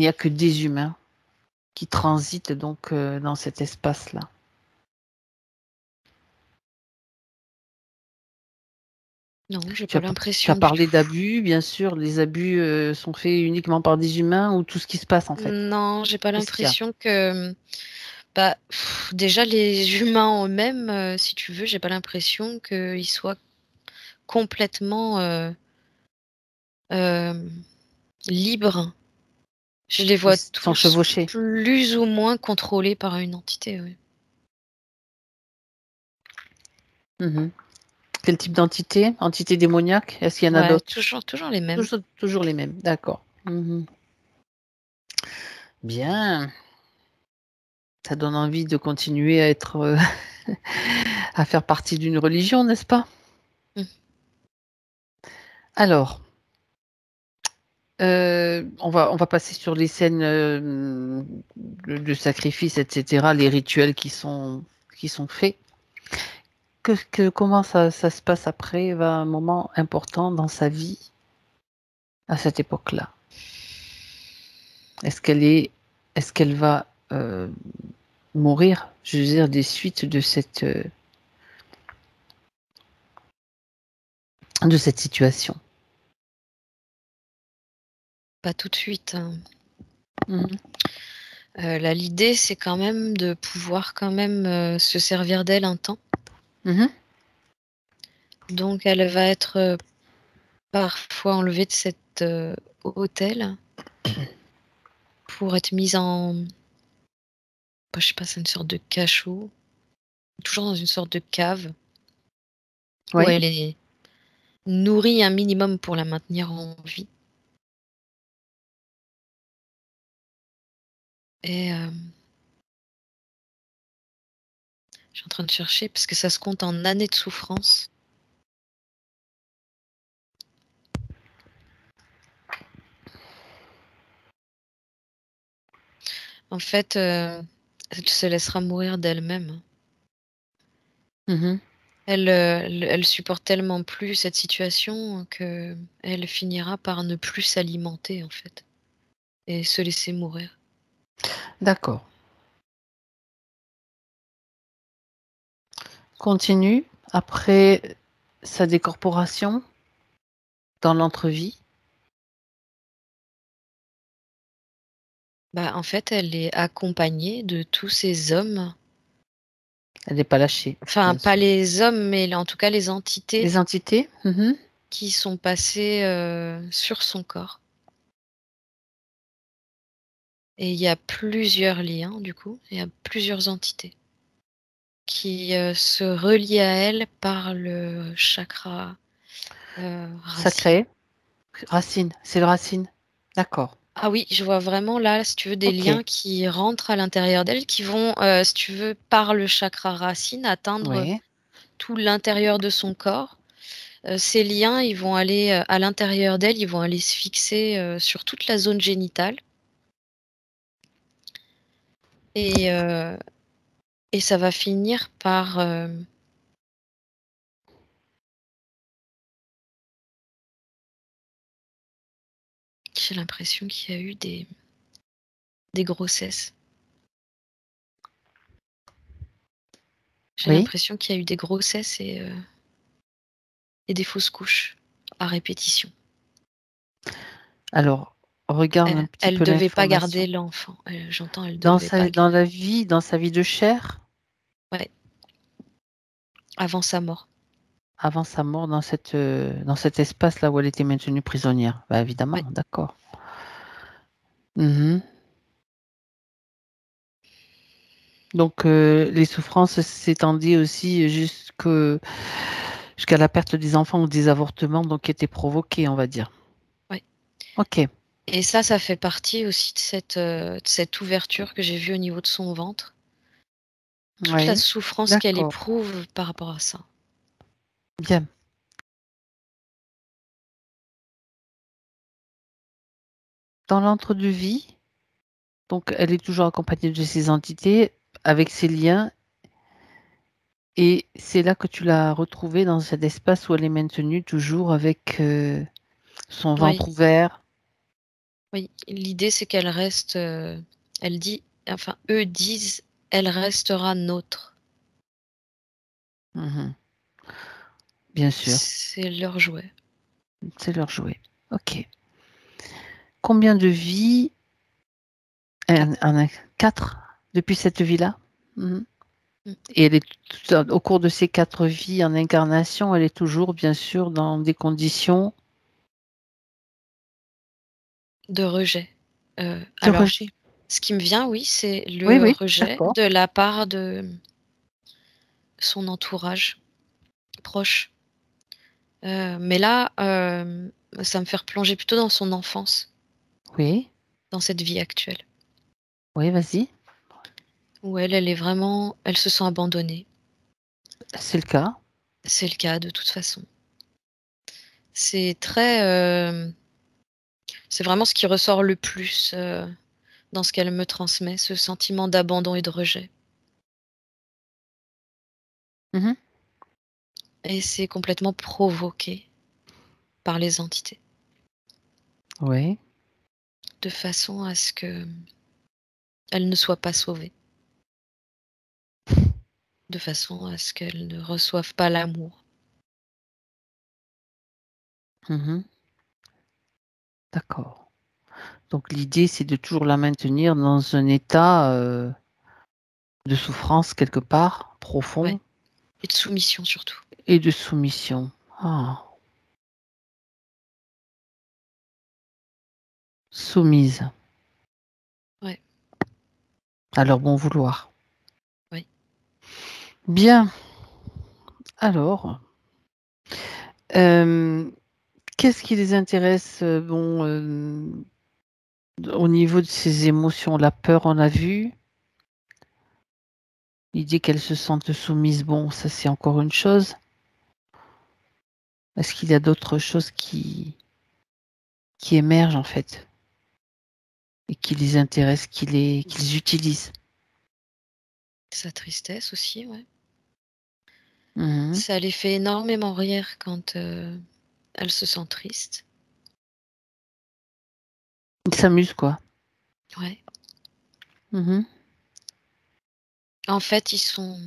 a que des humains qui transitent donc dans cet espace-là? Non, j'ai Tu pas as, tu as l'impression du parlé tout. d'abus, bien sûr. Les abus sont faits uniquement par des humains ou tout ce qui se passe en fait? Non, j'ai pas Qu'est-ce qu'il y a? l'impression que déjà les humains en eux-mêmes, si tu veux, j'ai pas l'impression qu'ils soient complètement libres. Je les vois Ils sont tous chevauchés. plus ou moins contrôlés par une entité, oui. Mhm. Quel type d'entité? Entité démoniaque? Est-ce qu'il y en a Ouais, d'autres? toujours les mêmes. Toujours les mêmes. D'accord. Mhm. Bien. Ça donne envie de continuer à être, à faire partie d'une religion, n'est-ce pas? Mmh. Alors, on va passer sur les scènes de sacrifice, etc., les rituels qui sont faits. comment ça se passe après, va un moment important dans sa vie, à cette époque-là? Est-ce qu'elle va, mourir? Je veux dire des suites de cette situation? Pas tout de suite, hein. Mmh. Là, l'idée, c'est quand même de pouvoir quand même, se servir d'elle un temps. Mmh. Donc elle va être, parfois enlevée de cet, hôtel pour être mise en bah, je sais pas, c'est une sorte de cachot, toujours dans une sorte de cave où Oui, elle est nourrie un minimum pour la maintenir en vie et je suis en train de chercher parce que ça se compte en années de souffrance. En fait, elle se laissera mourir d'elle-même. mmh. Elle supporte tellement plus cette situation qu'elle finira par ne plus s'alimenter, en fait, et se laisser mourir. D'accord. Continue. Après sa décorporation dans l'entrevie, Bah, en fait, elle est accompagnée de tous ces hommes, elle n'est pas lâchée, enfin bien pas sûr. les hommes, mais en tout cas les entités Les entités? Mmh. qui sont passées, sur son corps et il y a plusieurs liens du coup, il y a plusieurs entités qui, se relient à elle par le chakra, racine. Sacré, racine, c'est le racine? D'accord. Ah oui, je vois vraiment là, si tu veux, des OK. liens qui rentrent à l'intérieur d'elle, qui vont, si tu veux, par le chakra racine, atteindre Oui. tout l'intérieur de son corps. Ces liens, ils vont aller, à l'intérieur d'elle, ils vont aller se fixer, sur toute la zone génitale et heu et ça va finir par, j'ai l'impression qu'il y a eu des grossesses. J'ai Oui. l'impression qu'il y a eu des grossesses et des fausses couches à répétition. Alors, regarde un petit Elle peu devait pas garder l'information. l'enfant. J'entends, elle devait pas Dans sa vie de chair, ouais, avant sa mort. avant sa mort dans cet espace-là où elle était maintenue prisonnière? Bah, évidemment, Ouais. d'accord. Mmh. Donc, les souffrances s'étendaient aussi jusqu'à la perte des enfants ou des avortements donc qui étaient provoqués, on va dire. Ouais. OK. Et ça fait partie aussi de cette ouverture que j'ai vue au niveau de son ventre. Toute la Oui, souffrance qu'elle d'accord, éprouve par rapport à ça. bien. Dans l'entre-deux-vie, donc elle est toujours accompagnée de ces entités avec ses liens et c'est là que tu l'as retrouvée dans cet espace où elle est maintenue toujours avec, son Oui, ventre ouvert. oui. L'idée, c'est qu'elle reste, elle dit enfin, eux disent: «Elle restera nôtre». Mmh. Bien sûr, C'est leur jouet. c'est leur jouet. OK. Combien de vies? 4. Un 4 depuis cette vie-là? Mmh. Mmh. Et elle est au cours de ces 4 vies en incarnation, elle est toujours bien sûr dans des conditions De rejet. de Alors, rejet? ce qui me vient, oui, c'est Oui, le oui, rejet d'accord. de la part de son entourage proche. Mais là, ça me fait replonger plutôt dans son enfance, Oui, dans cette vie actuelle, oui, vas-y, où elle est vraiment elle se sent abandonnée. c'est le cas. C'est le cas de toute façon. C'est très, c'est vraiment ce qui ressort le plus, dans ce qu'elle me transmet, ce sentiment d'abandon et de rejet. Mmh mh. Et c'est complètement provoqué par les entités, Oui. de façon à ce qu'elles ne soient pas sauvées, de façon à ce qu'elles ne reçoivent pas l'amour. Mmh. D'accord. Donc l'idée, c'est de toujours la maintenir dans un état, de souffrance quelque part, Ouais, profond et de soumission surtout. et de soumission. Ah! Soumise Ouais, à leur bon vouloir. oui. Bien, alors, qu'est-ce qui les intéresse, au niveau de ces émotions? La peur, on a vu. L'idée qu'elles se sentent soumises, bon, ça, c'est encore une chose. Est-ce qu'il y a d'autres choses qui émergent, en fait, et qui les intéressent, qu'ils utilisent? Sa tristesse aussi, ouais. Mmh. Ça les fait énormément rire quand, elles se sentent tristes. Ils s'amusent, quoi. Ouais. Mmh. En fait, ils sont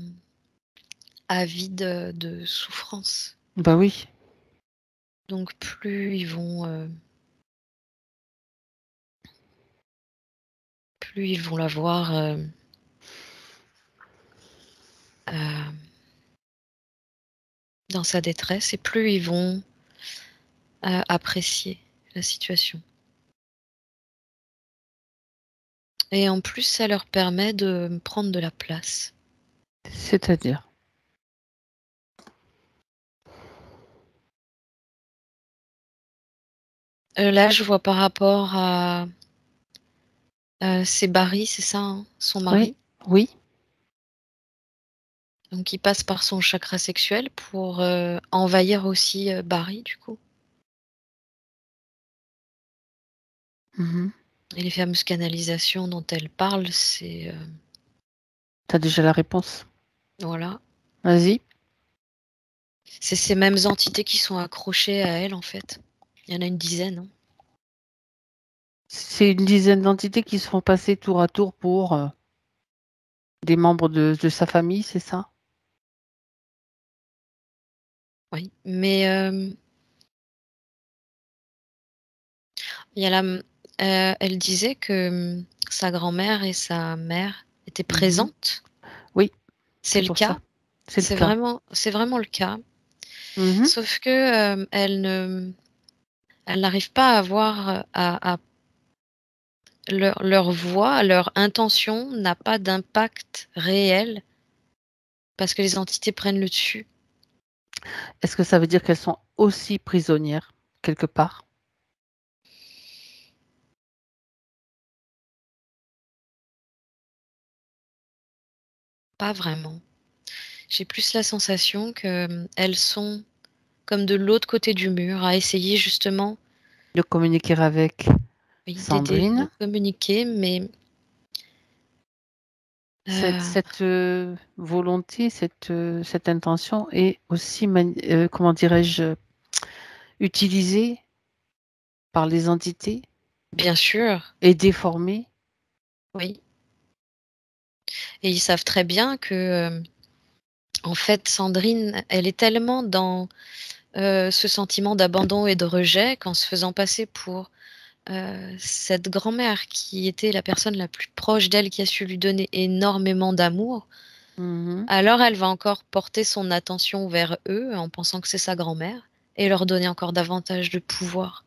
avides, de souffrance. Bah, oui. Donc plus ils vont la voir, hem, dans sa détresse et plus ils vont, apprécier la situation. Et en plus, ça leur permet de prendre de la place. C'est-à-dire? Là, je vois par rapport à, c'est Barry, c'est ça, hein? Son Oui, mari? oui. Donc il passe par son chakra sexuel pour, envahir aussi, Barry, du coup. Mmh. Et les fameuses canalisations dont elle parle, Tu as déjà la réponse? voilà, Vas-y. c'est ces mêmes entités qui sont accrochées à elle, en fait. Il y en a une dizaine, hein. C'est une dizaine d'entités qui se font passer tour à tour pour, des membres de sa famille, c'est ça? Oui, mais, il y a elle disait que, sa grand-mère et sa mère étaient Mmh. présentes. Oui, C'est c'est le pour ça. cas, C'est le cas. c'est vraiment le cas. Mmh. Sauf que, elle n'arrive pas à voir, à leur voix, leur intention n'a pas d'impact réel parce que les entités prennent le dessus. Est-ce que ça veut dire qu'elles sont aussi prisonnières, quelque part? Pas vraiment. J'ai plus la sensation que, elles sont comme de l'autre côté du mur à essayer justement, De communiquer avec oui, d'aider, de Sandrine, communiquer, mais, heu, cette, volonté, cette intention est aussi comment dirais-je? Utilisée par les entités bien sûr, et déformée? oui, et ils savent très bien que, en fait, Sandrine, elle est tellement dans, ce sentiment d'abandon et de rejet qu'en se faisant passer pour, cette grand-mère qui était la personne la plus proche d'elle, qui a su lui donner énormément d'amour, Mmh. alors elle va encore porter son attention vers eux en pensant que c'est sa grand-mère et leur donner encore davantage de pouvoir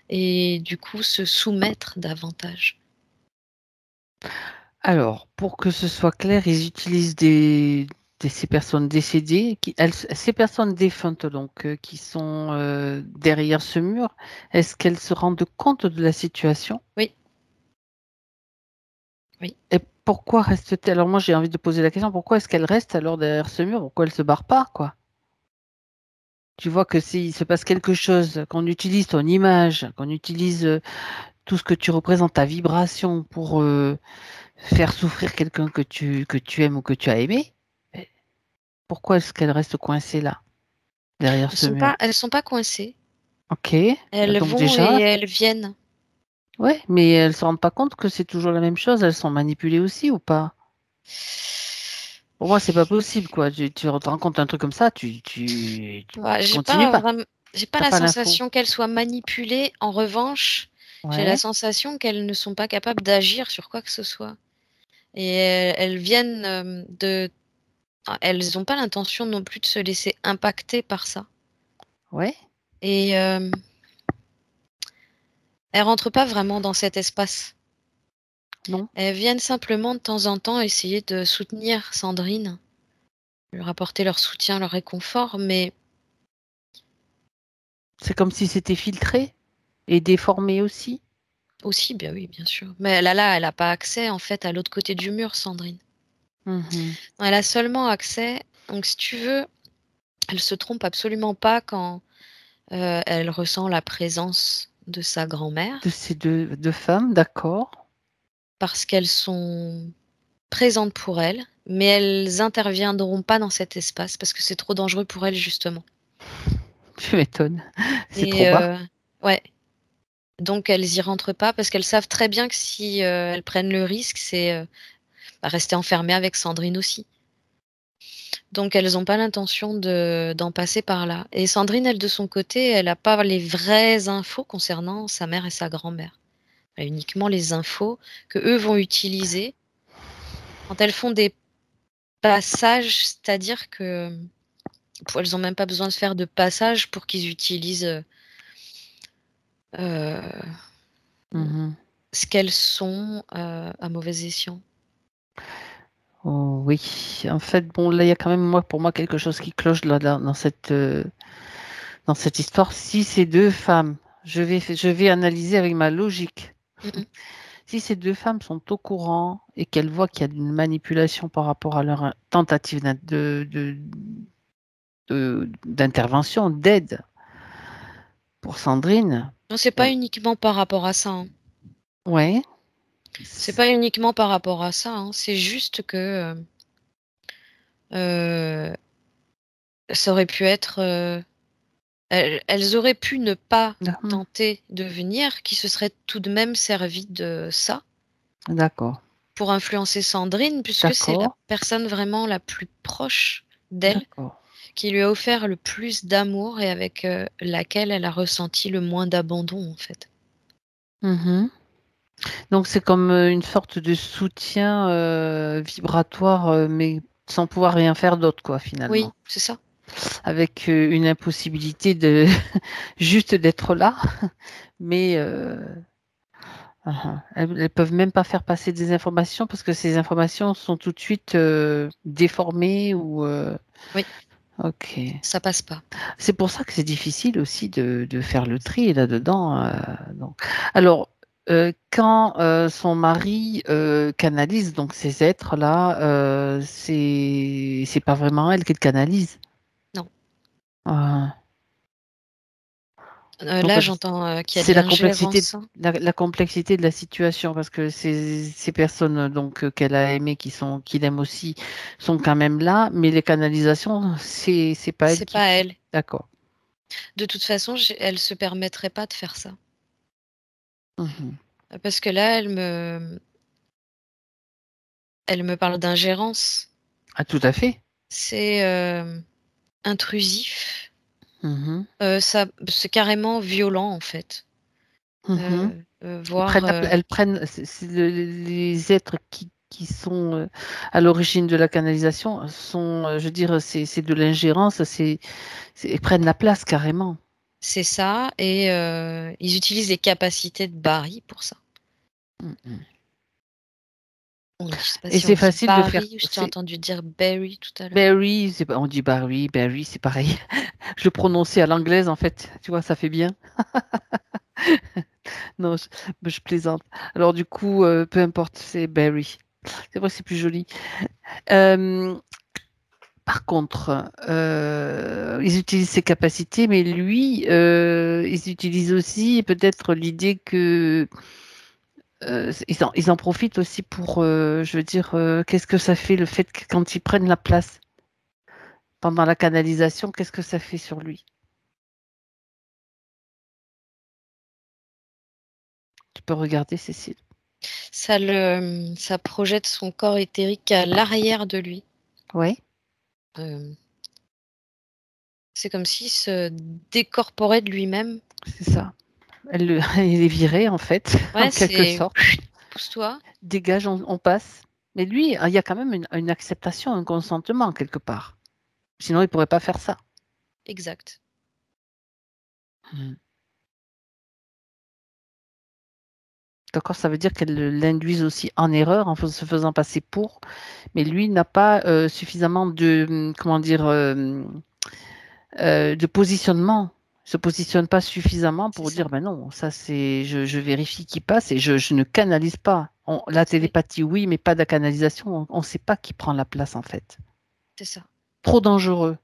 et du coup se soumettre davantage. Alors, pour que ce soit clair, ils utilisent ces personnes décédées ces personnes défuntes donc, qui sont, derrière ce mur, est-ce qu'elles se rendent compte de la situation? Oui, oui, Et pourquoi restent-elles alors moi j'ai envie de poser la question, pourquoi est-ce qu'elles restent alors derrière ce mur? Pourquoi elles se barrent pas, quoi? Tu vois que s'il se passe quelque chose, qu'on utilise ton image, qu'on utilise, tout ce que tu représentes, ta vibration pour, faire souffrir quelqu'un que tu aimes ou que tu as aimé, beh, pourquoi est-ce qu'elles restent coincées là? derrière ce mur? Elles sont pas coincées. Ok. Elles Donc vont déjà, et elles viennent. ouais, mais elles se rendent pas compte que c'est toujours la même chose. Elles sont manipulées aussi ou pas? Pour moi, c'est pas possible, quoi. Tu te rends compte d'un truc comme ça, Ouais, tu continues pas. j'ai pas T'as la pas l'info. sensation qu'elles soient manipulées. En revanche, j'ai la Ouais. sensation qu'elles ne sont pas capables d'agir sur quoi que ce soit. Et elles viennent elles n'ont pas l'intention non plus de se laisser impacter par ça. Ouais. Et elles rentrent pas vraiment dans cet espace. Non. Elles viennent simplement de temps en temps essayer de soutenir Sandrine, leur apporter leur soutien, leur réconfort, mais C'est comme si c'était filtré et déformé aussi. aussi, bien oui, bien sûr. Mais là, elle n'a pas accès en fait à l'autre côté du mur, Sandrine. Mhm. Elle a seulement accès. Donc, si tu veux, elle se trompe absolument pas quand elle ressent la présence de sa grand-mère, De ces deux femmes, d'accord. parce qu'elles sont présentes pour elle, mais elles interviendront pas dans cet espace parce que c'est trop dangereux pour elles justement. Tu m'étonnes. C'est Et trop bas. ouais, donc elles y rentrent pas parce qu'elles savent très bien que si elles prennent le risque, c'est rester enfermées avec Sandrine aussi. Donc elles n'ont pas l'intention d'en passer par là. Et Sandrine, elle de son côté, elle n'a pas les vraies infos concernant sa mère et sa grand-mère. Elle a uniquement les infos que eux vont utiliser quand elles font des passages, c'est-à-dire que elles n'ont même pas besoin de faire de passage pour qu'ils utilisent euh, Mhm. ce qu'elles sont à mauvais escient. Oh, oui. En fait, bon, là, il y a quand même, pour moi, quelque chose qui cloche là, dans cette histoire. Si ces deux femmes, je vais analyser avec ma logique. Mhm. Si ces deux femmes sont au courant et qu'elles voient qu'il y a une manipulation par rapport à leur tentative d'intervention, d'aide pour Sandrine, Non, c'est pas uniquement par rapport à ça, hein. ouais, C'est pas uniquement par rapport à ça, hein. C'est juste que euh, ça aurait pu être. Elles auraient pu ne pas tenter de venir, qui se seraient tout de même servi de ça d'accord, pour influencer Sandrine, puisque c'est la d'accord, personne vraiment la plus proche d'elle, d'accord. qui lui a offert le plus d'amour et avec laquelle elle a ressenti le moins d'abandon, en fait. Mhm. Donc c'est comme une sorte de soutien vibratoire, mais sans pouvoir rien faire d'autre, quoi, Oui, finalement. c'est ça. Avec une impossibilité de juste d'être là, mais elles peuvent même pas faire passer des informations parce que ces informations sont tout de suite déformées ou. Oui, Ok. ça passe pas. C'est pour ça que c'est difficile aussi de faire le tri là-dedans. Donc. Alors, quand son mari canalise donc ces êtres-là, c'est pas vraiment elle qui le canalise. Non. Ah. Donc, Là, j'entends qu'il y a de c'est l'ingérence, hein. la complexité de la situation parce que ces personnes donc qu'elle a aimées, qu'il aime aussi, sont quand même là, mais les canalisations, c'est pas elle C'est qui pas fait. elle. D'accord. De toute façon, elle se permettrait pas de faire ça. Mhm. Parce que là, elle me parle d'ingérence. Ah, tout à fait. C'est intrusif. Mhm. C'est carrément violent, en fait. Mhm. Voire, Elles prennent les êtres qui sont à l'origine de la canalisation sont, je veux dire, c'est de l'ingérence, ils prennent la place carrément. c'est ça. Et ils utilisent les capacités de Barry pour ça. Mhm. Je sais pas Et si on c'est dit facile de faire. Barry ou je t'ai entendu dire Barry tout à l'heure. Barry, on dit Barry, Barry, c'est pareil. Je le prononçais à l'anglaise en fait, tu vois, ça fait bien. Non, je plaisante. Alors du coup, peu importe, c'est Barry. C'est vrai, c'est plus joli. Euh, Par contre, ils utilisent ses capacités, mais lui, ils utilisent aussi peut-être l'idée que ils en profitent aussi pour, je veux dire, qu'est-ce que ça fait le fait que quand ils prennent la place. pendant la canalisation, qu'est-ce que ça fait sur lui? Tu peux regarder, Cécile. Ça projette son corps éthérique à l'arrière de lui. Oui, Euh, c'est comme s'il se décorporait de lui-même. c'est ça. Il est viré, en fait, en Ouais, quelque c'est sorte. pousse-toi. Dégage, on passe. Mais lui, il y a quand même une acceptation, un consentement, quelque part. Sinon, il ne pourrait pas faire ça. Exact. Mm. D'accord, ça veut dire qu'elle l'induise aussi en erreur en se faisant passer pour, mais lui n'a pas suffisamment de, comment dire, de positionnement. Il ne se positionne pas suffisamment C'est pour ça. dire, ben non, ça c'est, je vérifie qui passe et je ne canalise pas. La télépathie, oui, mais pas de la canalisation. On ne sait pas qui prend la place en fait. C'est ça. Trop dangereux.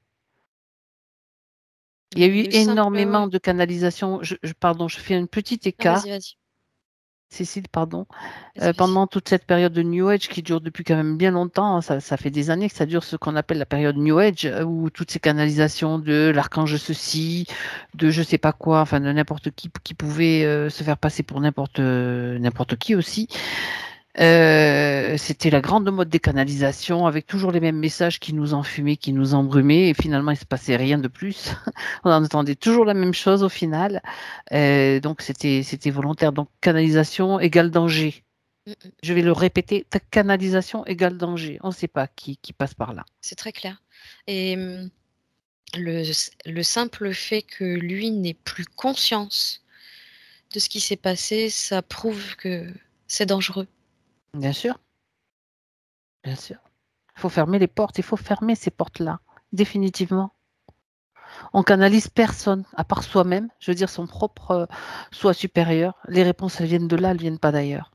Il y a eu Le énormément simple... de canalisation. Pardon, je fais un petit Non, écart. vas-y. Cécile, pardon. Vas-y. Pendant toute cette période de New Age qui dure depuis quand même bien longtemps, ça fait des années que ça dure ce qu'on appelle la période New Age, où toutes ces canalisations de l'archange ceci, de je sais pas quoi, enfin de n'importe qui pouvait se faire passer pour n'importe qui aussi. C'était la grande mode des canalisations avec toujours les mêmes messages qui nous enfumaient, qui nous embrumaient et finalement il se passait rien de plus. On entendait toujours la même chose au final. Donc c'était volontaire. Donc canalisation égale danger. Mm, mm. Je vais le répéter, canalisation égale danger. On ne sait pas qui passe par là. C'est très clair. Et le simple fait que lui n'ait plus conscience de ce qui s'est passé, ça prouve que c'est dangereux. Bien sûr. Bien sûr. Il faut fermer les portes. Il faut fermer ces portes-là. Définitivement. On canalise personne, à part soi-même. Je veux dire, son propre soi supérieur. Les réponses, elles viennent de là, elles ne viennent pas d'ailleurs.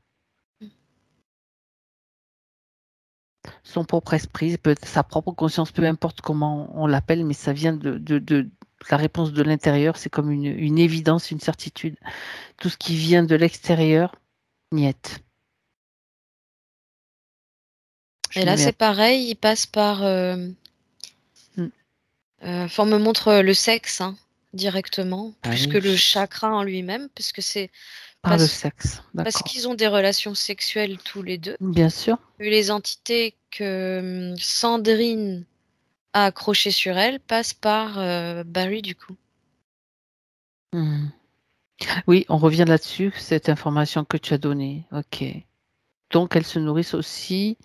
Son propre esprit, sa propre conscience, peu importe comment on l'appelle, mais ça vient de la réponse de l'intérieur. C'est comme une évidence, une certitude. Tout ce qui vient de l'extérieur, niette. Et là, c'est pareil, il passe par... on me montre le sexe directement, plus que le chakra en lui-même, parce que c'est... Par le sexe, d'accord. Parce qu'ils ont des relations sexuelles tous les deux. Bien sûr. Les entités que Sandrine a accrochées sur elle passent par Barry, du coup. Oui, on revient là-dessus, cette information que tu as donnée. Ok. Donc, elles se nourrissent aussi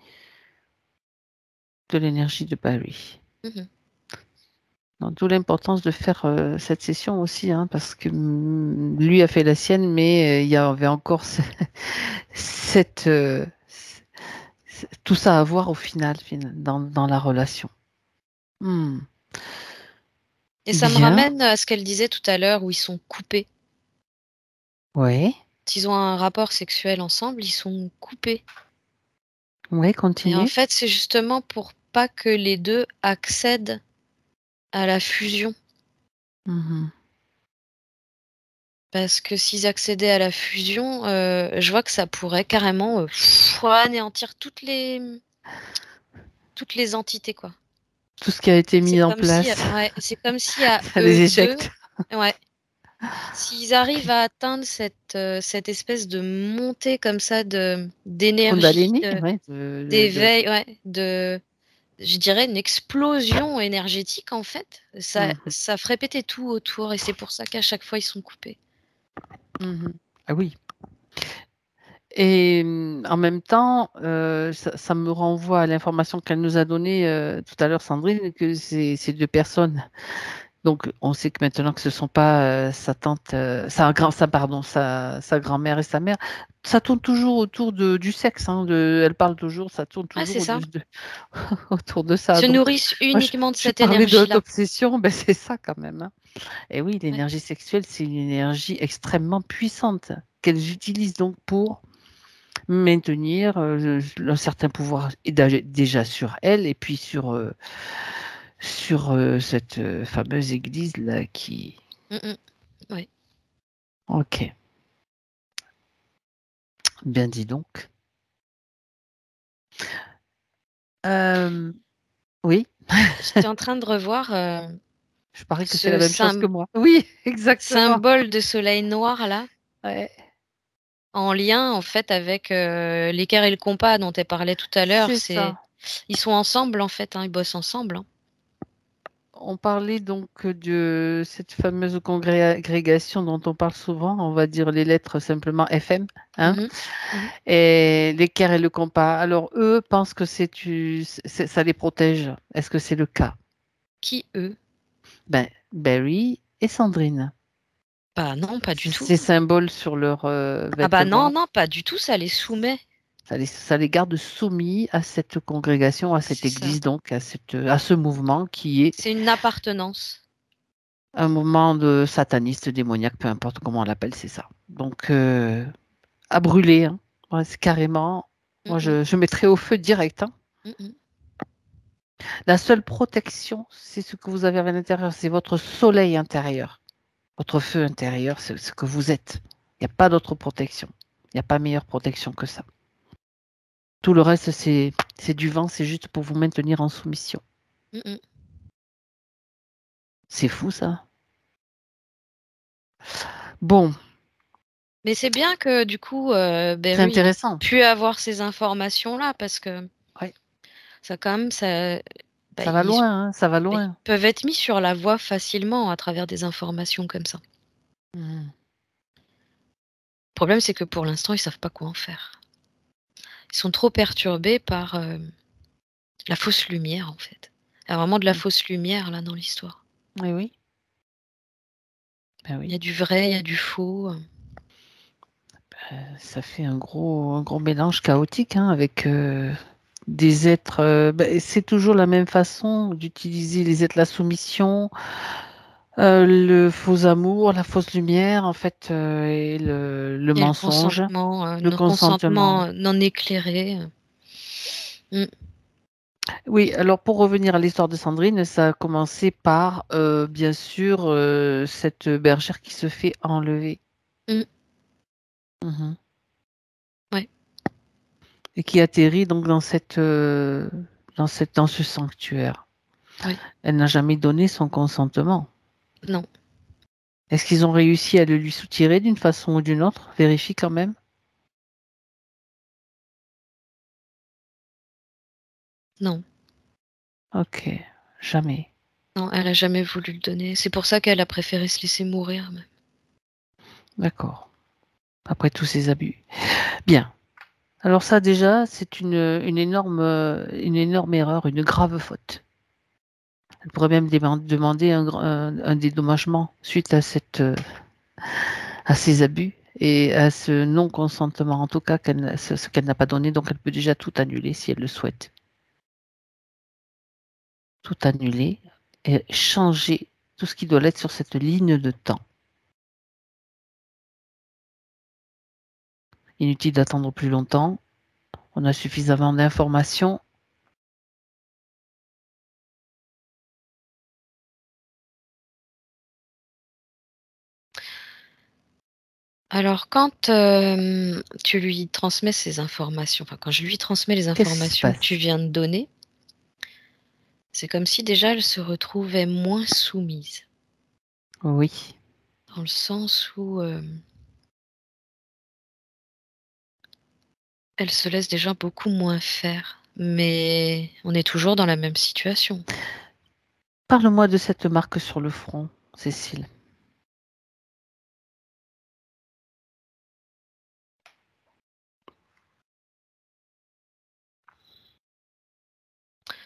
de l'énergie de Barry. D'où l'importance de faire cette session aussi, parce que lui a fait la sienne, mais il y avait encore tout ça à voir au final dans la relation. Et ça me ramène à ce qu'elle disait tout à l'heure, où ils sont coupés. Oui. S'ils ont un rapport sexuel ensemble, ils sont coupés. Oui, continue. Et en fait, c'est justement pour pas que les deux accèdent à la fusion. Parce que s'ils accédaient à la fusion, je vois que ça pourrait carrément anéantir toutes les entités, quoi. Tout ce qui a été mis en place. C'est comme si à ça les éjecte. S'ils arrivent à atteindre cette espèce de montée comme ça d'énergie, d'éveil, je dirais une explosion énergétique en fait, ça ferait péter tout autour et c'est pour ça qu'à chaque fois ils sont coupés. Ah oui. Et en même temps, ça me renvoie à l'information qu'elle nous a donnée tout à l'heure, Sandrine, que ces deux personnes. Donc, on sait que maintenant que ce ne sont pas sa tante, sa grand-mère et sa mère, ça tourne toujours autour du sexe. Elle parle toujours, ça tourne toujours autour de ça. Se nourrissent uniquement de cette énergie-là. Je parlais d'obsession, c'est ça quand même. Et oui, l'énergie sexuelle, c'est une énergie extrêmement puissante qu'elles utilisent donc pour maintenir un certain pouvoir déjà sur elle et puis sur cette fameuse église là qui. Oui. Ok. Bien dit donc. Oui. J'étais en train de revoir Je parie que c'est ce la même chose que moi. Oui, exactement. symbole de soleil noir là, Ouais, en lien en fait avec l'équerre et le compas dont elle parlait tout à l'heure. c'est ça. Ils sont ensemble en fait, hein, ils bossent ensemble. Hein. On parlait donc de cette fameuse congrégation dont on parle souvent, on va dire les lettres simplement FM, hein, Mhm. Mhm. et l'équerre et le compas. Alors eux pensent que ça les protège. Est-ce que c'est le cas? Qui eux? Ben, Barry et Sandrine. Bah non, pas du tout. Ces symboles sur leurs Ah bah non, vêtements, non, pas du tout, ça les soumet. ça les garde soumis à cette congrégation, à cette C'est ça. église, donc à ce mouvement qui est C'est une appartenance. un mouvement de sataniste, démoniaque, peu importe comment on l'appelle, c'est ça. Donc, à brûler, hein. Ouais, c'est carrément, moi Mhm. je mettrais au feu direct, hein. Mhm. La seule protection, c'est ce que vous avez à l'intérieur, c'est votre soleil intérieur, votre feu intérieur, c'est ce que vous êtes. Il n'y a pas d'autre protection. Il n'y a pas meilleure protection que ça. Tout le reste, c'est du vent, c'est juste pour vous maintenir en soumission. Mhm. C'est fou, ça. Bon, Mais c'est bien que du coup, c'est Barry ait intéressant. pu avoir ces informations-là parce que Ouais. ça quand même, bah, Ça va loin, hein, ça va ils loin. peuvent être mis sur la voie facilement à travers des informations comme ça. Mhm. Le problème, c'est que pour l'instant, ils savent pas quoi en faire. Ils sont trop perturbés par la fausse lumière, en fait. Il y a vraiment de la fausse lumière là dans l'histoire. Oui, oui. Ben Il y oui. a du vrai, il y a du faux. Ça fait un gros mélange chaotique, hein, avec des êtres. C'est toujours la même façon d'utiliser les êtres, la soumission, le faux amour, la fausse lumière, en fait, et le Et mensonge, le le consentement consentement. non éclairé. Mm. Oui, alors pour revenir à l'histoire de Sandrine, ça a commencé par, bien sûr, cette bergère qui se fait enlever. Mm. Mhm. Ouais. Et qui atterrit donc dans ce sanctuaire. Oui. Elle n'a jamais donné son consentement. Non. Est-ce qu'ils ont réussi à le lui soutirer d'une façon ou d'une autre? Vérifie quand même. Non. Ok, jamais. Non, elle a jamais voulu le donner. C'est pour ça qu'elle a préféré se laisser mourir. Même. D'accord. Après tous ces abus. Bien. Alors ça déjà, c'est une énorme erreur, une grave faute. Elle pourrait même demander un dédommagement suite à ces abus et à ce non-consentement, en tout cas ce qu'elle n'a pas donné, donc elle peut déjà tout annuler si elle le souhaite. Tout annuler et changer tout ce qui doit l'être sur cette ligne de temps. Inutile d'attendre plus longtemps, on a suffisamment d'informations. Alors, quand tu lui transmets ces informations, enfin, quand je lui transmets les Qu'est-ce qui se informations que tu passe? viens de donner, c'est comme si déjà elle se retrouvait moins soumise. Oui. Dans le sens où elle se laisse déjà beaucoup moins faire. Mais on est toujours dans la même situation. Parle-moi de cette marque sur le front, Cécile.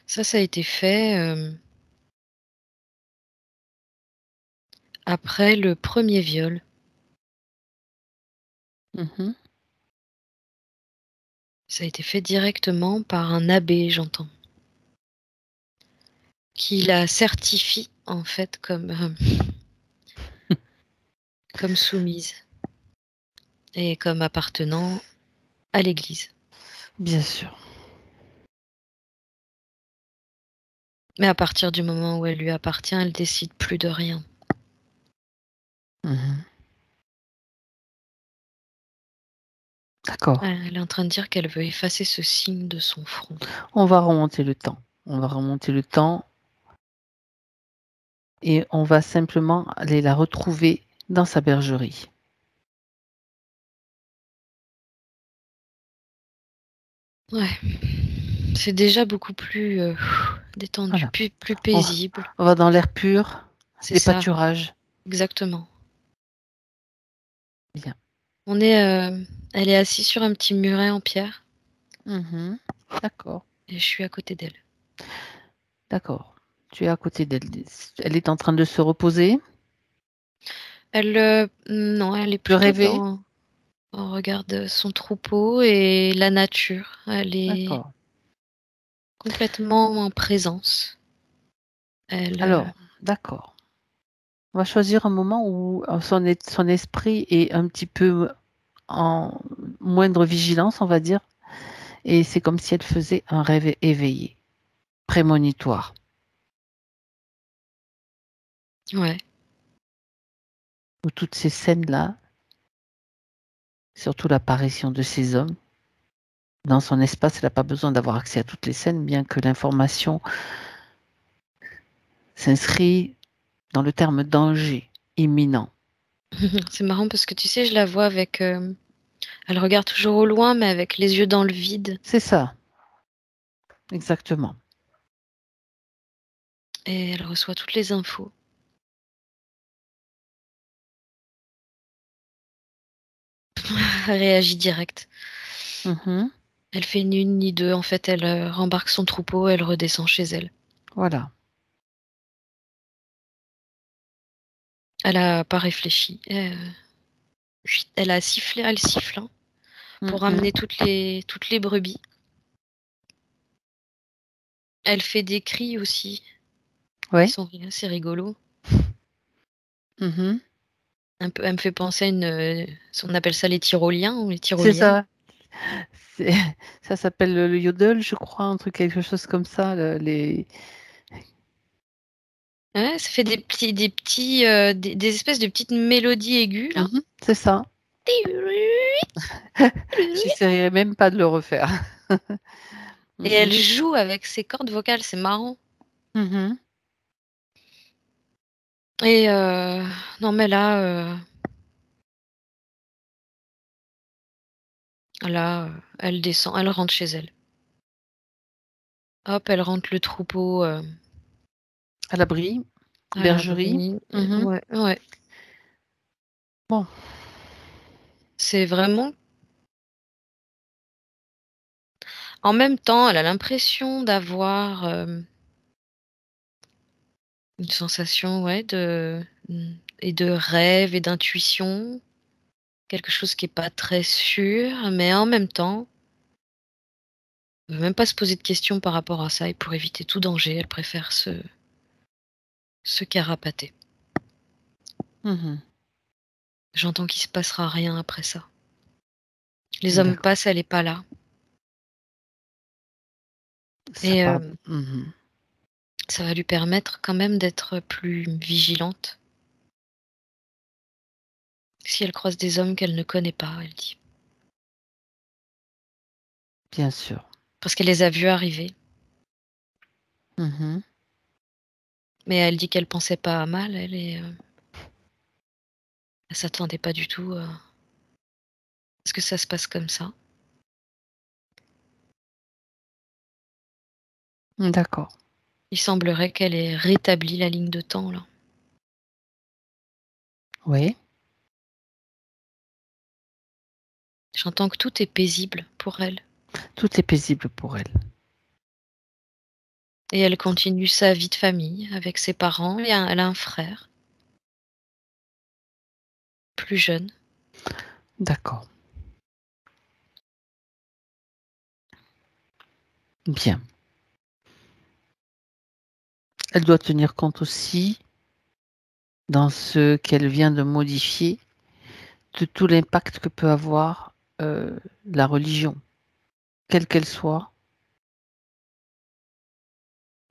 Ça a été fait après le premier viol. Mhm. Ça a été fait directement par un abbé, j'entends. Qui la certifie, en fait, comme soumise. Et comme appartenant à l'Église. Bien sûr. Mais à partir du moment où elle lui appartient, elle décide plus de rien. Mhm. D'accord. Elle est en train de dire qu'elle veut effacer ce signe de son front. On va remonter le temps. On va remonter le temps et on va simplement aller la retrouver dans sa bergerie. Ouais. C'est déjà beaucoup plus détendu, Voilà. plus paisible. On va dans l'air pur, C'est des ça, pâturages. exactement. Bien. Elle est assise sur un petit muret en pierre Mhm. D'accord. et je suis à côté d'elle. D'accord. Tu es à côté d'elle. Elle est en train de se reposer, Non, elle est de plutôt rêver. on regarde son troupeau et la nature. Elle est D'accord. complètement en présence. Alors, d'accord. On va choisir un moment où son esprit est un petit peu en moindre vigilance, on va dire. Et c'est comme si elle faisait un rêve éveillé, prémonitoire. Ouais. Où toutes ces scènes-là, surtout l'apparition de ces hommes, dans son espace, elle n'a pas besoin d'avoir accès à toutes les scènes, bien que l'information s'inscrit dans le terme danger imminent. C'est marrant parce que tu sais, je la vois avec. Elle regarde toujours au loin, mais avec les yeux dans le vide. C'est ça, exactement. Et elle reçoit toutes les infos. Elle réagit direct. Mhm. Elle fait ni une ni deux. En fait, elle rembarque son troupeau, elle redescend chez elle. Voilà. Elle a pas réfléchi. Elle a sifflé, elle siffle hein, pour Mhm. ramener toutes les brebis. Elle fait des cris aussi. Ouais. Ils sont assez rigolos. Mhm. Elle me fait penser à on appelle ça les tyroliens ou les C'est tyroliennes. ça. C'est- Ça s'appelle le yodel, je crois, un truc, quelque chose comme ça. Ouais, ça fait des espèces de petites mélodies aiguës là. Mhm. C'est ça. J'essaierai même pas de le refaire. Et elle joue avec ses cordes vocales, c'est marrant. Mhm. Et non mais là, elle descend, elle rentre chez elle. Hop, elle rentre le troupeau À l'abri, à bergerie. l'abri. Mhm. Ouais, ouais. Bon. C'est vraiment. En même temps, elle a l'impression d'avoir une sensation, ouais, et de rêve et d'intuition. Quelque chose qui est pas très sûr, mais en même temps, elle veut même pas se poser de questions par rapport à ça. Et pour éviter tout danger, elle préfère se carapater. Mhm. J'entends qu'il se passera rien après ça. Les hommes D'accord. passent, elle est pas là. Ça Et part. Mhm. ça va lui permettre quand même d'être plus vigilante. Si elle croise des hommes qu'elle ne connaît pas, elle dit. Bien sûr. Parce qu'elle les a vus arriver. Mhm. Mais elle dit qu'elle pensait pas à mal. Elle s'attendait pas du tout à ce que ça se passe comme ça. D'accord. Il semblerait qu'elle ait rétabli la ligne de temps, là. Oui. J'entends que tout est paisible pour elle. Tout est paisible pour elle. Et elle continue sa vie de famille avec ses parents. Elle a un frère. Plus jeune. D'accord. Bien. Elle doit tenir compte aussi, dans ce qu'elle vient de modifier, de tout l'impact que peut avoir la religion, quelle qu'elle soit,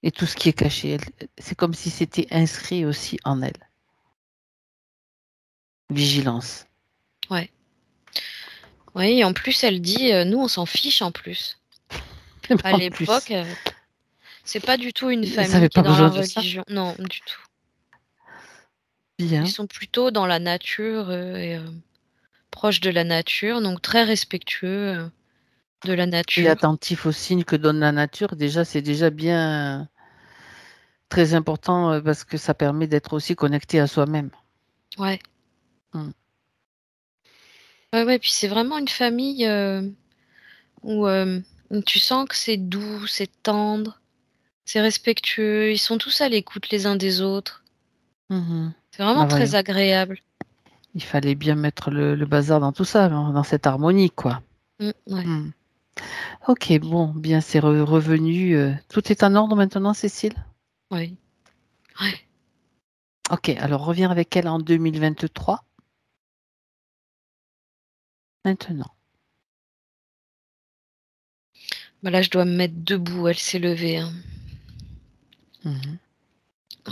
et tout ce qui est caché. C'est comme si c'était inscrit aussi en elle. Vigilance. Ouais. Oui, et en plus, elle dit, nous, on s'en fiche en plus. À En plus, l'époque, c'est pas du tout une elle famille n'avait qui pas est dans la besoin de ça. religion. Non, du tout. Bien. Ils sont plutôt dans la nature et proches de la nature, donc très respectueux de la Et nature. attentif aux signes que donne la nature, déjà, c'est déjà bien très important parce que ça permet d'être aussi connecté à soi-même. Ouais. Mm. Ouais, puis c'est vraiment une famille où tu sens que c'est doux, c'est tendre, c'est respectueux. Ils sont tous à l'écoute les uns des autres. Mhm. C'est vraiment Ah ouais. très agréable. Il fallait bien mettre le bazar dans tout ça, dans cette harmonie, quoi. Ouais. Mm. Ok, bon, bien, c'est revenu. Tout est en ordre maintenant, Cécile? Ouais. Ouais. Ok, alors reviens avec elle en 2023. Maintenant. Bah là, je dois me mettre debout. Elle s'est levée. Hein. Mhm.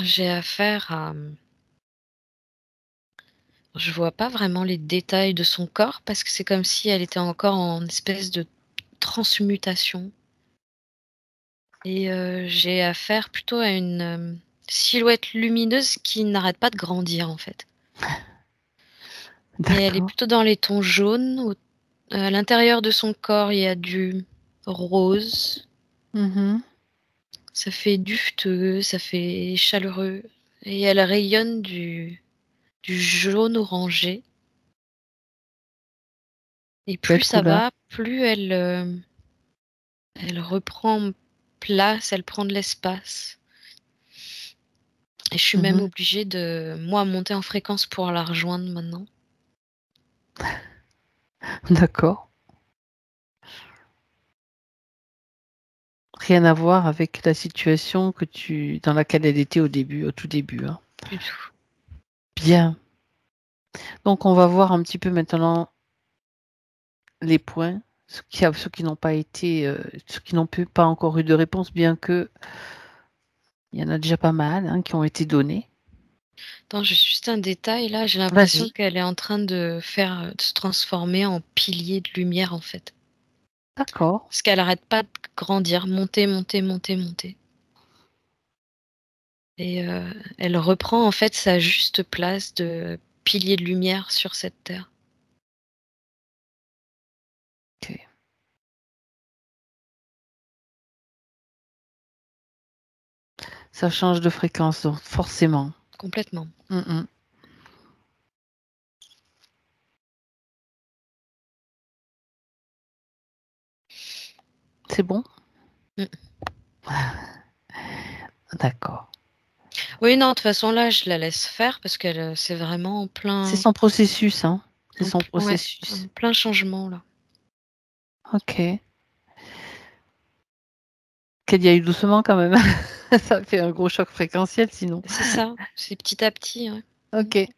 J'ai affaire à. Je vois pas vraiment les détails de son corps parce que c'est comme si elle était encore en espèce de transmutation. Et j'ai affaire plutôt à une silhouette lumineuse qui n'arrête pas de grandir en fait. Et elle est D'accord. plutôt dans les tons jaunes. À l'intérieur de son corps, il y a du rose. Mhm. Ça fait dufteux, ça fait chaleureux. Et elle rayonne du jaune orangé. Et plus Belle ça couleur. va, plus elle reprend place, elle prend de l'espace. Et je suis même Mhm. obligée de, moi, monter en fréquence pour la rejoindre maintenant. D'accord. Rien à voir avec la situation dans laquelle elle était au tout début. Hein. Du tout. Bien. Donc, on va voir un petit peu maintenant les points, ceux qui n'ont pas été, ceux qui n'ont pas encore eu de réponse, bien que il y en a déjà pas mal hein, qui ont été donnés. Attends, j'ai juste un détail là. J'ai l'impression Vas-y. qu'elle est en train de se transformer en pilier de lumière en fait. D'accord. Parce qu'elle arrête pas de grandir, monter, monter, monter, monter. Et elle reprend en fait sa juste place de pilier de lumière sur cette terre. Ok. Ça change de fréquence, donc forcément. Complètement. Mm. C'est bon? Mm. D'accord. Oui, non, de toute façon là, je la laisse faire parce qu'elle c'est vraiment en C'est plein, son processus, hein. C'est son ouais, processus. en plein changement là. Ok. Qu'elle y aille doucement quand même. Ça fait un gros choc fréquentiel sinon. C'est ça, c'est petit à petit. Ouais. Ok.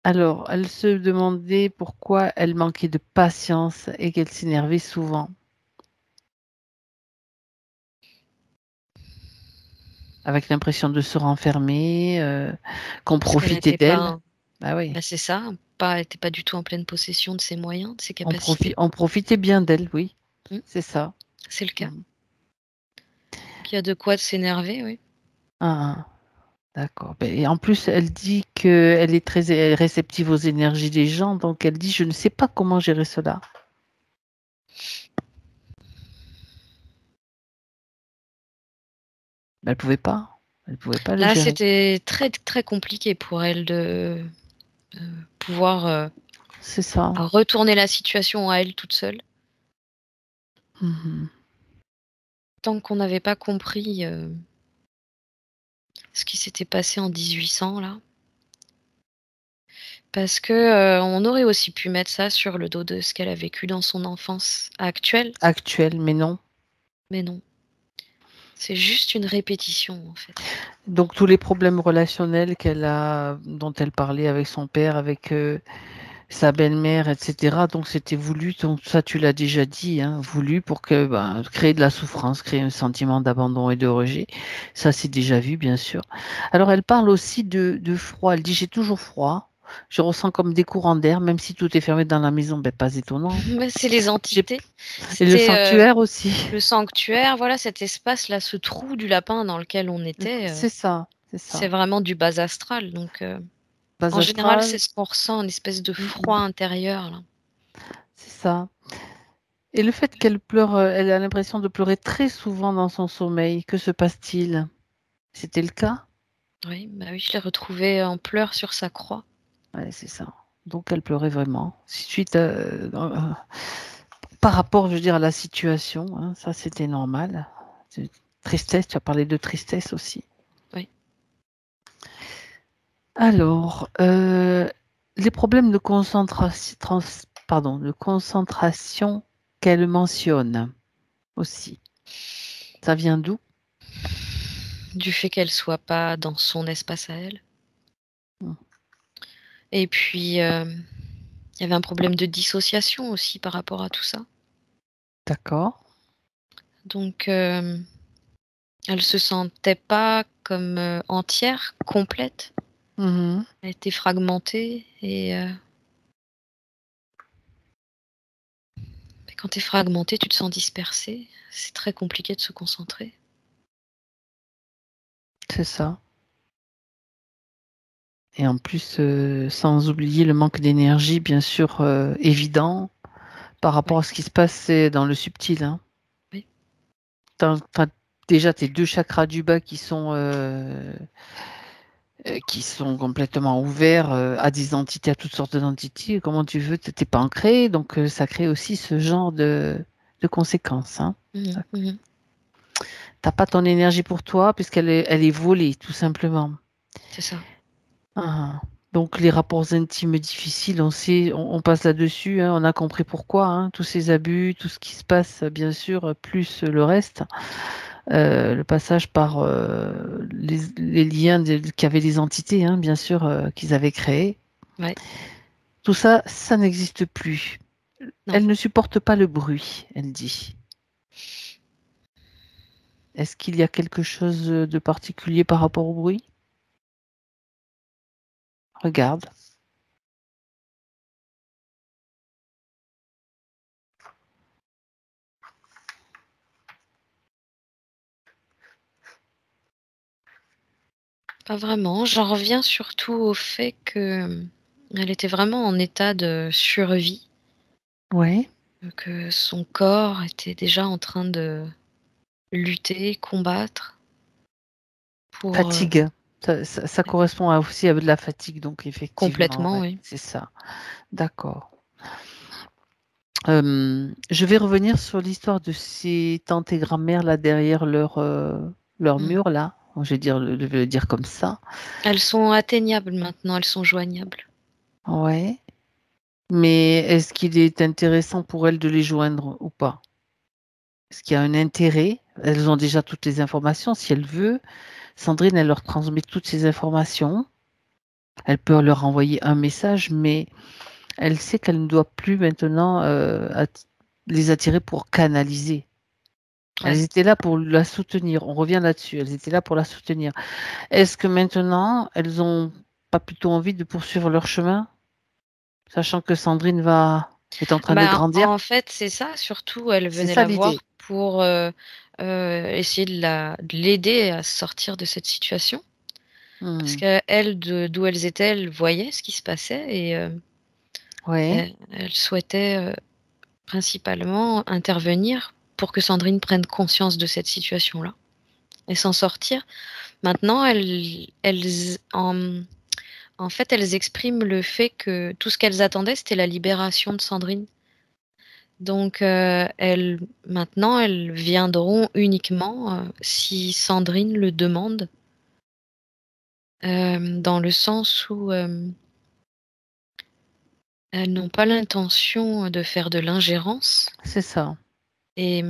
Alors, elle se demandait pourquoi elle manquait de patience et qu'elle s'énervait souvent. Avec l'impression de se renfermer, qu'on Parce qu'elle profitait n'était d'elle. pas, Ah oui, bah, c'est ça, elle était pas du tout en pleine possession de ses moyens, de ses capacités. on profitait bien d'elle, oui. Mm. C'est ça. C'est le cas. Mm. Donc, il y a de quoi s'énerver, oui. Ah, d'accord. Et en plus, elle dit qu'elle est très réceptive aux énergies des gens, donc elle dit, je ne sais pas comment gérer cela. Mais elle pouvait pas. Elle pouvait pas le Là, gérer. c'était très très compliqué pour elle de pouvoir C'est ça. retourner la situation à elle toute seule. Mhm. Tant qu'on n'avait pas compris ce qui s'était passé en 1800 là. Parce que on aurait aussi pu mettre ça sur le dos de ce qu'elle a vécu dans son enfance actuelle, Actuelle, mais non. mais non. C'est juste une répétition en fait. Donc tous les problèmes relationnels dont elle parlait avec son père, avec sa belle-mère, etc. Donc c'était voulu, donc ça tu l'as déjà dit, hein, voulu pour que créer de la souffrance, créer un sentiment d'abandon et de rejet. Ça c'est déjà vu, bien sûr. Alors elle parle aussi de froid. Elle dit j'ai toujours froid. Je ressens comme des courants d'air, même si tout est fermé dans la maison. Ben, pas étonnant. Mais c'est les J'ai- entités. Et le C'était sanctuaire aussi. le sanctuaire, voilà cet espace là, ce trou du lapin dans lequel on était. C'est ça. c'est ça. C'est vraiment du bas astral. Donc, Bas en général, astral, c'est ce qu'on ressent, une espèce de froid intérieur. Là. c'est ça. Et le fait qu'elle pleure, elle a l'impression de pleurer très souvent dans son sommeil. Que se passe-t-il? C'était le cas? Oui, bah oui, je l'ai retrouvée en pleurs sur sa croix. Ouais, c'est ça. Donc elle pleurait vraiment. Suite par rapport, je veux dire, à la situation, hein, ça c'était normal. Tristesse, tu as parlé de tristesse aussi. Oui. Alors, les problèmes de concentration qu'elle mentionne aussi. Ça vient d'où? Du fait qu'elle soit pas dans son espace à elle. Hmm. Et puis, il y avait un problème de dissociation aussi par rapport à tout ça. D'accord. Donc, elle se sentait pas comme entière, complète. Mhm. Elle était fragmentée et quand tu es fragmenté, tu te sens dispersé. C'est très compliqué de se concentrer. C'est ça. Et en plus, sans oublier le manque d'énergie, bien sûr, évident par rapport Oui. à ce qui se passe dans le subtil. Hein. Oui. T'as déjà tes 2 chakras du bas qui sont complètement ouverts à des entités, à toutes sortes d'entités. Comment tu veux, tu es pas ancré, donc ça crée aussi ce genre de conséquences. Hein. Mhm, mhm. T'as pas ton énergie pour toi elle est volée, tout simplement. C'est ça. Ah. Donc les rapports intimes difficiles, on sait, on passe là-dessus, hein, on a compris pourquoi, hein, tous ces abus, tout ce qui se passe, bien sûr, plus le reste, le passage par les liens qu'avaient les entités, hein, bien sûr, qu'ils avaient créés. Ouais. Tout ça, ça n'existe plus. Non. Elle ne supporte pas le bruit, elle dit. Est-ce qu'il y a quelque chose de particulier par rapport au bruit? Regarde. Pas vraiment. J'en reviens surtout au fait que elle était vraiment en état de survie, Ouais. que son corps était déjà en train de lutter, combattre pour Fatigue. Ça correspond aussi à de la fatigue, donc effectivement, complètement, ouais, oui. c'est ça. D'accord. Je vais revenir sur l'histoire de ces tantes et grand-mères là derrière leur Mm. mur là. Je vais le dire comme ça. Elles sont atteignables maintenant, elles sont joignables. Ouais. Mais est-ce qu'il est intéressant pour elles de les joindre ou pas? Est-ce qu'il y a un intérêt? Elles ont déjà toutes les informations. Si elle veut, Sandrine, elle leur transmet toutes ces informations. Elle peut leur envoyer un message, mais elle sait qu'elle ne doit plus maintenant les attirer pour canaliser. Ouais. Elles étaient là pour la soutenir. On revient là-dessus. Elles étaient là pour la soutenir. Est-ce que maintenant, elles ont pas plutôt envie de poursuivre leur chemin, sachant que Sandrine est en train de Bah, grandir? en fait, c'est ça, surtout, elle C'est venait ça la voir l'idée. pour essayer de l'aider à sortir de cette situation. Parce Hmm. qu'elle, d'où elles étaient, elle voyait ce qui se passait et Ouais, elle souhaitait principalement intervenir pour que Sandrine prenne conscience de cette situation-là et s'en sortir. Maintenant, en fait, elles expriment le fait que tout ce qu'elles attendaient, c'était la libération de Sandrine. Donc, maintenant, elles viendront uniquement si Sandrine le demande, dans le sens où elles n'ont pas l'intention de faire de l'ingérence c'est ça. et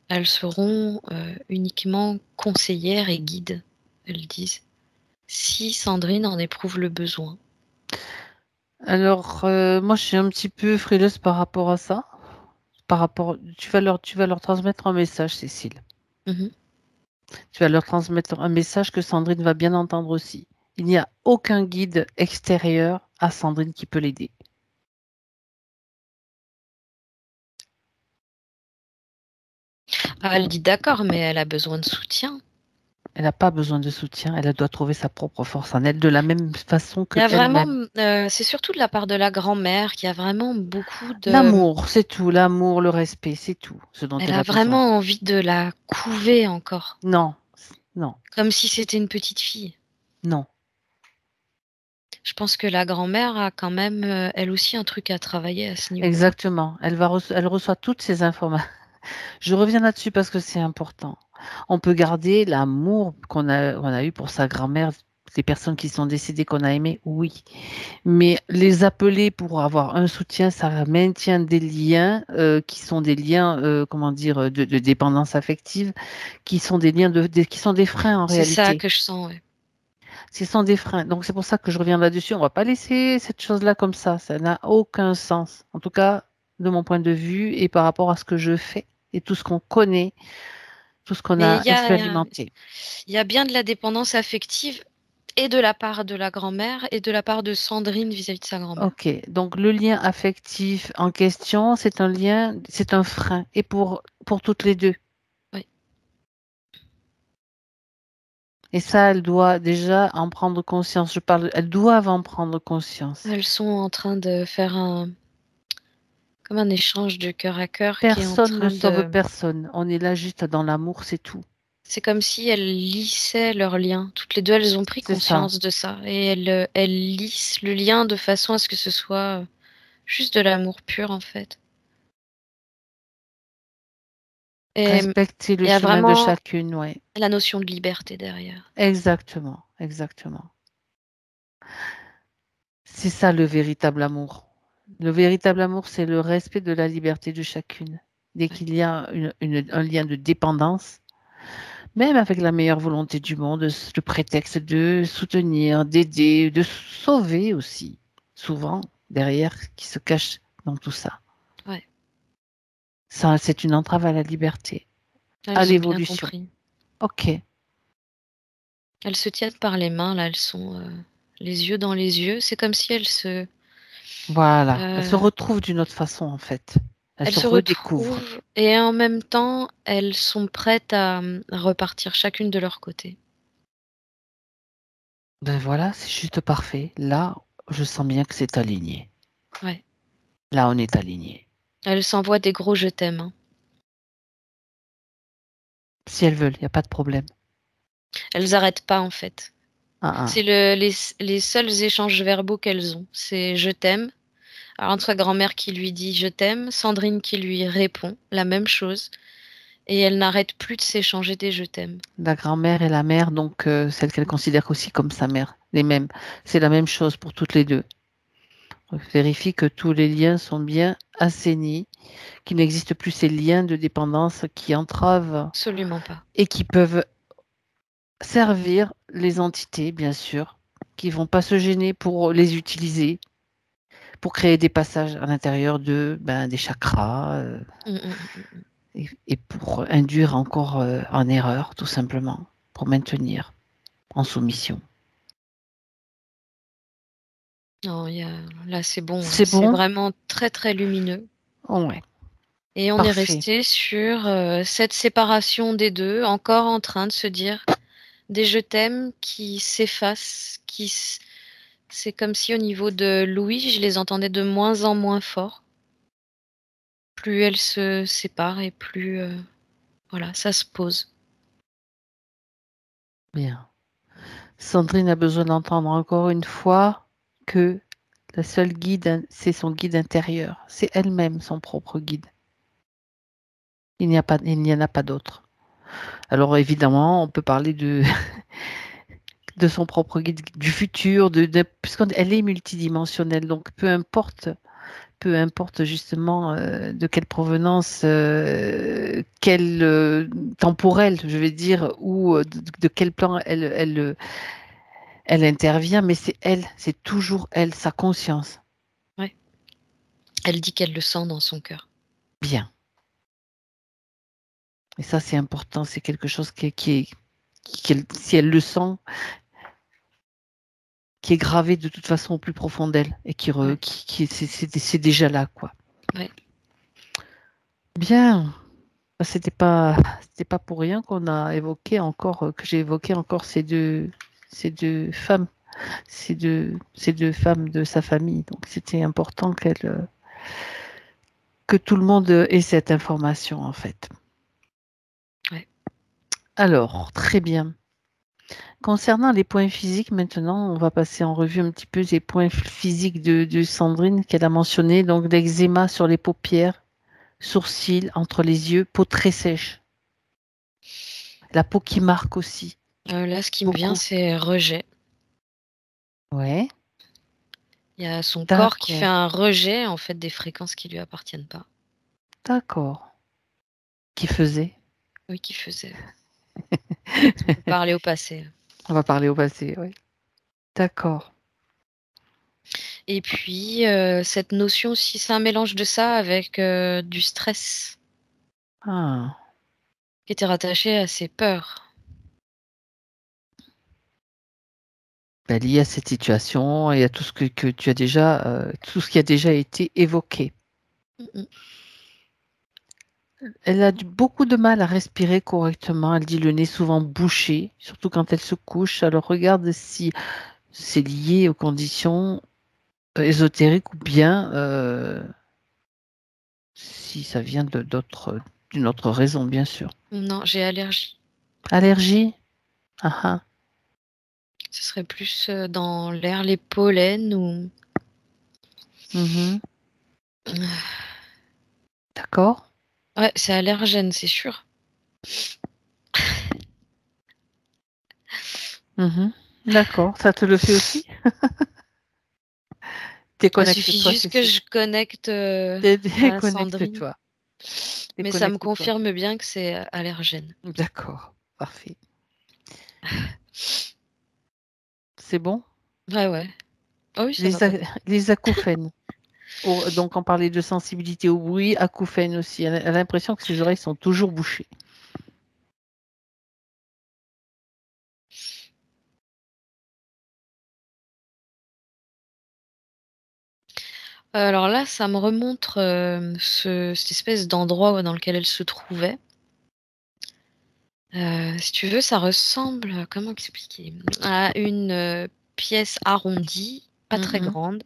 elles seront uniquement conseillères et guides, elles disent, si Sandrine en éprouve le besoin. Alors, moi, je suis un petit peu frileuse par rapport à ça. Tu vas leur transmettre un message, Cécile. Mhm. Tu vas leur transmettre un message que Sandrine va bien entendre aussi. Il n'y a aucun guide extérieur à Sandrine qui peut l'aider. Ah, elle dit d'accord, mais elle a besoin de soutien. Elle n'a pas besoin de soutien. Elle doit trouver sa propre force en elle, de la même façon Il y a vraiment, qu'elle-même. c'est surtout de la part de la grand-mère qui a vraiment beaucoup de. L'amour, c'est tout. L'amour, le respect, c'est tout ce dont Elle elle a a besoin. vraiment envie de la couver encore, Non, non, comme si c'était une petite fille. non. Je pense que la grand-mère a quand même, elle aussi, un truc à travailler à ce niveau-là. Exactement. Elle reçoit toutes ces informations. Je reviens là-dessus parce que c'est important. On peut garder l'amour qu'on a eu pour sa grand-mère, les personnes qui sont décédées qu'on a aimées, oui. Mais les appeler pour avoir un soutien, ça maintient des liens qui sont des liens, comment dire, de dépendance affective, qui sont des liens qui sont des freins en C'est ça réalité. que je sens, ouais. Ce sont des freins. Donc c'est pour ça que je reviens là-dessus. On va pas laisser cette chose-là comme ça. Ça n'a aucun sens. En tout cas, de mon point de vue et par rapport à ce que je fais et tout ce qu'on connaît, tout ce qu'on Mais a expérimenté. il y a bien de la dépendance affective et de la part de la grand-mère et de la part de Sandrine vis-à-vis de sa grand-mère. Ok, donc le lien affectif en question, c'est un lien, c'est un frein, et pour toutes les deux. Oui. Et ça, elle doit déjà en prendre conscience. Elles doivent en prendre conscience. Elles sont en train de faire comme un échange de cœur à cœur qui est en Personne ne train sauve de. personne. On est là juste dans l'amour, c'est tout. C'est comme si elles lissaient leur lien. Toutes les deux, elles ont pris C'est ça. conscience de ça. Et elles lissent le lien de façon à ce que ce soit juste de l'amour pur, en fait. Et Respecter le il y a chemin de vraiment chacune, ouais. la notion de liberté derrière. Exactement, exactement. C'est ça le véritable amour. Le véritable amour, c'est le respect de la liberté de chacune. Dès qu'il y a un lien de dépendance, même avec la meilleure volonté du monde, le prétexte de soutenir, d'aider, de sauver aussi, souvent derrière, qui se cache dans tout ça. Ouais. Ça, c'est une entrave à la liberté, à Elles ont bien l'évolution. compris. Ok, Elles se tiennent par les mains, là, elles sont les yeux dans les yeux. C'est comme si elles se, voilà. Elles se euh, retrouvent d'une autre façon, en fait. Elles elles se se redécouvrent. retrouvent et en même temps, elles sont prêtes à repartir chacune de leur côté. Ben voilà, c'est juste parfait. Là, je sens bien que c'est aligné. Ouais. Là, on est aligné. Elles s'envoient des gros je t'aime, hein. Si elles veulent, il n'y a pas de problème. Elles arrêtent pas en fait. Ah, ah. C'est les seuls échanges verbaux qu'elles ont. C'est je t'aime. Alors entre sa grand-mère qui lui dit je t'aime, Sandrine qui lui répond la même chose. Et elles n'arrêtent plus de s'échanger des je t'aime. La grand-mère et la mère, donc celle qu'elle considère aussi comme sa mère, les mêmes. C'est la même chose pour toutes les deux. On vérifie que tous les liens sont bien assainis, qu'il n'existe plus ces liens de dépendance qui entravent Absolument pas. et qui peuvent servir les entités, bien sûr, qui vont pas se gêner pour les utiliser, pour créer des passages à l'intérieur des chakras et pour induire encore en erreur, tout simplement, pour maintenir en soumission. Non, là c'est bon. C'est C'est bon? vraiment très très lumineux. Oh, ouais. Et on est Parfait. resté sur cette séparation des deux, encore en train de se dire des je t'aime qui s'effacent, c'est comme si au niveau de Louis, je les entendais de moins en moins fort. Plus elles se séparent et plus voilà, ça se pose. Bien. Sandrine a besoin d'entendre encore une fois que la seule guide, c'est son guide intérieur. C'est elle-même son propre guide. Il n'y en a pas d'autre. Alors évidemment, on peut parler de son propre guide du futur, puisqu'elle est multidimensionnelle. Donc peu importe justement de quelle provenance, quelle temporelle, je vais dire, ou de quel plan elle intervient, mais c'est toujours elle, sa conscience. Ouais. Elle dit qu'elle le sent dans son cœur. Bien. Et ça, c'est important, c'est quelque chose si elle le sent, qui est gravé de toute façon au plus profond d'elle et c'est déjà là, quoi. Ouais. Bien. C'était pas pour rien qu'on a évoqué encore, que j'ai évoqué encore ces deux femmes, ces deux femmes de sa famille. Donc c'était important que tout le monde ait cette information en fait. Ouais. Alors, très bien. Concernant les points physiques, maintenant, on va passer en revue un petit peu les points physiques de Sandrine qu'elle a mentionnés. Donc, l'eczéma sur les paupières, sourcils, entre les yeux, peau très sèche. La peau qui marque aussi. Là, ce qui me vient, Beaucoup. c'est rejet. Ouais, Il y a son corps qui fait d'accord. un rejet, en fait, des fréquences qui lui appartiennent pas. D'accord. Qui faisait? Oui, qui faisait. On peut parler au passé. On va parler au passé, oui. D'accord. Et puis, cette notion aussi, c'est un mélange de ça avec du stress Ah, qui était rattaché à ses peurs. ben, lié à cette situation et à tout ce que tu as déjà, tout ce qui a déjà été évoqué. Mm. Elle a beaucoup de mal à respirer correctement. Elle dit le nez souvent bouché, surtout quand elle se couche. Alors regarde si c'est lié aux conditions ésotériques ou bien si ça vient d'une autre raison, bien sûr. Non, j'ai allergie. Allergie? Ah ah. Ce serait plus dans l'air, les pollens ou... Mhm. D'accord. Ouais, c'est allergène, c'est sûr. Mhm. D'accord. Ça te le fait aussi? T'es Il connecté, suffit toi, juste c'est que sûr. je connecte à Sandrine. Déconnecte-toi. Mais ça me Déconnecte-toi. confirme bien que c'est allergène. D'accord. Parfait. C'est bon? Ouais, ouais. Ah oui, ça va Les, pas. les acouphènes. Donc, on parlait de sensibilité au bruit, acouphènes aussi. Elle a l'impression que ses oreilles sont toujours bouchées. Alors là, ça me remonte cette espèce d'endroit dans lequel elle se trouvait. Si tu veux, ça ressemble, comment expliquer, à une pièce arrondie, pas très Mhm. grande,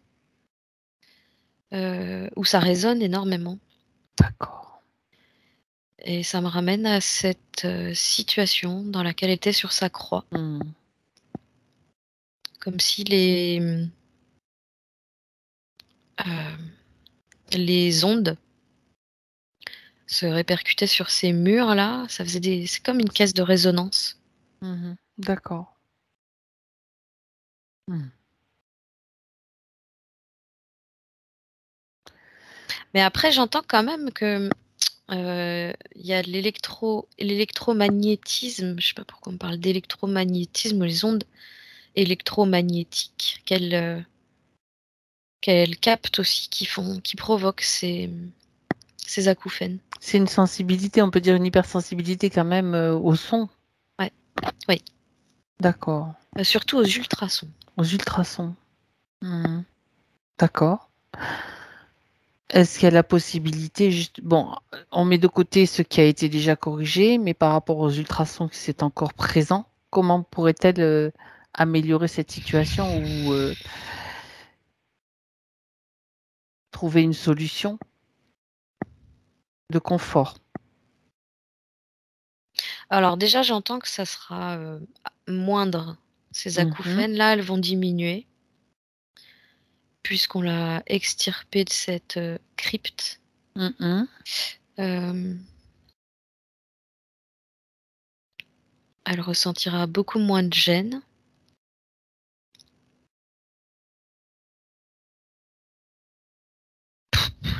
où ça résonne énormément. D'accord. Et ça me ramène à cette situation dans laquelle elle était sur sa croix. Mhm. Comme si les ondes se répercutaient sur ces murs-là. Ça faisait c'est comme une caisse de résonance. Mhm. D'accord. Mhm. Mais après, j'entends quand même que il y a l'électromagnétisme. Je sais pas pourquoi on parle d'électromagnétisme ou les ondes électromagnétiques qu'elle capte aussi, qui provoquent ces acouphènes. C'est une sensibilité, on peut dire une hypersensibilité quand même au son. Ouais, oui. D'accord. Surtout aux ultrasons. Aux ultrasons. Mhm. D'accord. Est-ce qu'il y a la possibilité, juste, bon, on met de côté ce qui a été déjà corrigé, mais par rapport aux ultrasons qui c'est encore présent, comment pourrait-elle améliorer cette situation ou trouver une solution de confort? Alors déjà, j'entends que ça sera moindre. Ces Mhm. acouphènes-là, elles vont diminuer puisqu'on l'a extirpée de cette crypte. Mhm. Euh, Elle ressentira beaucoup moins de gêne.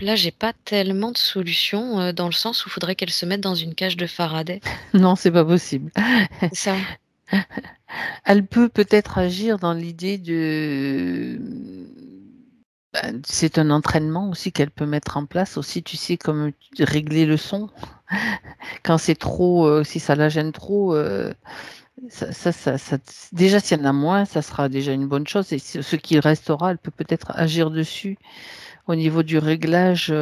Là, j'ai pas tellement de solutions dans le sens où il faudrait qu'elle se mette dans une cage de Faraday. Non, c'est pas possible. C'est ça. Elle peut peut-être agir dans l'idée de... Ben, c'est un entraînement aussi qu'elle peut mettre en place aussi, tu sais, comme régler le son. Quand c'est trop, si ça la gêne trop, déjà s'il y en a moins, ça sera déjà une bonne chose. Et ce qui restera, elle peut peut-être agir dessus au niveau du réglage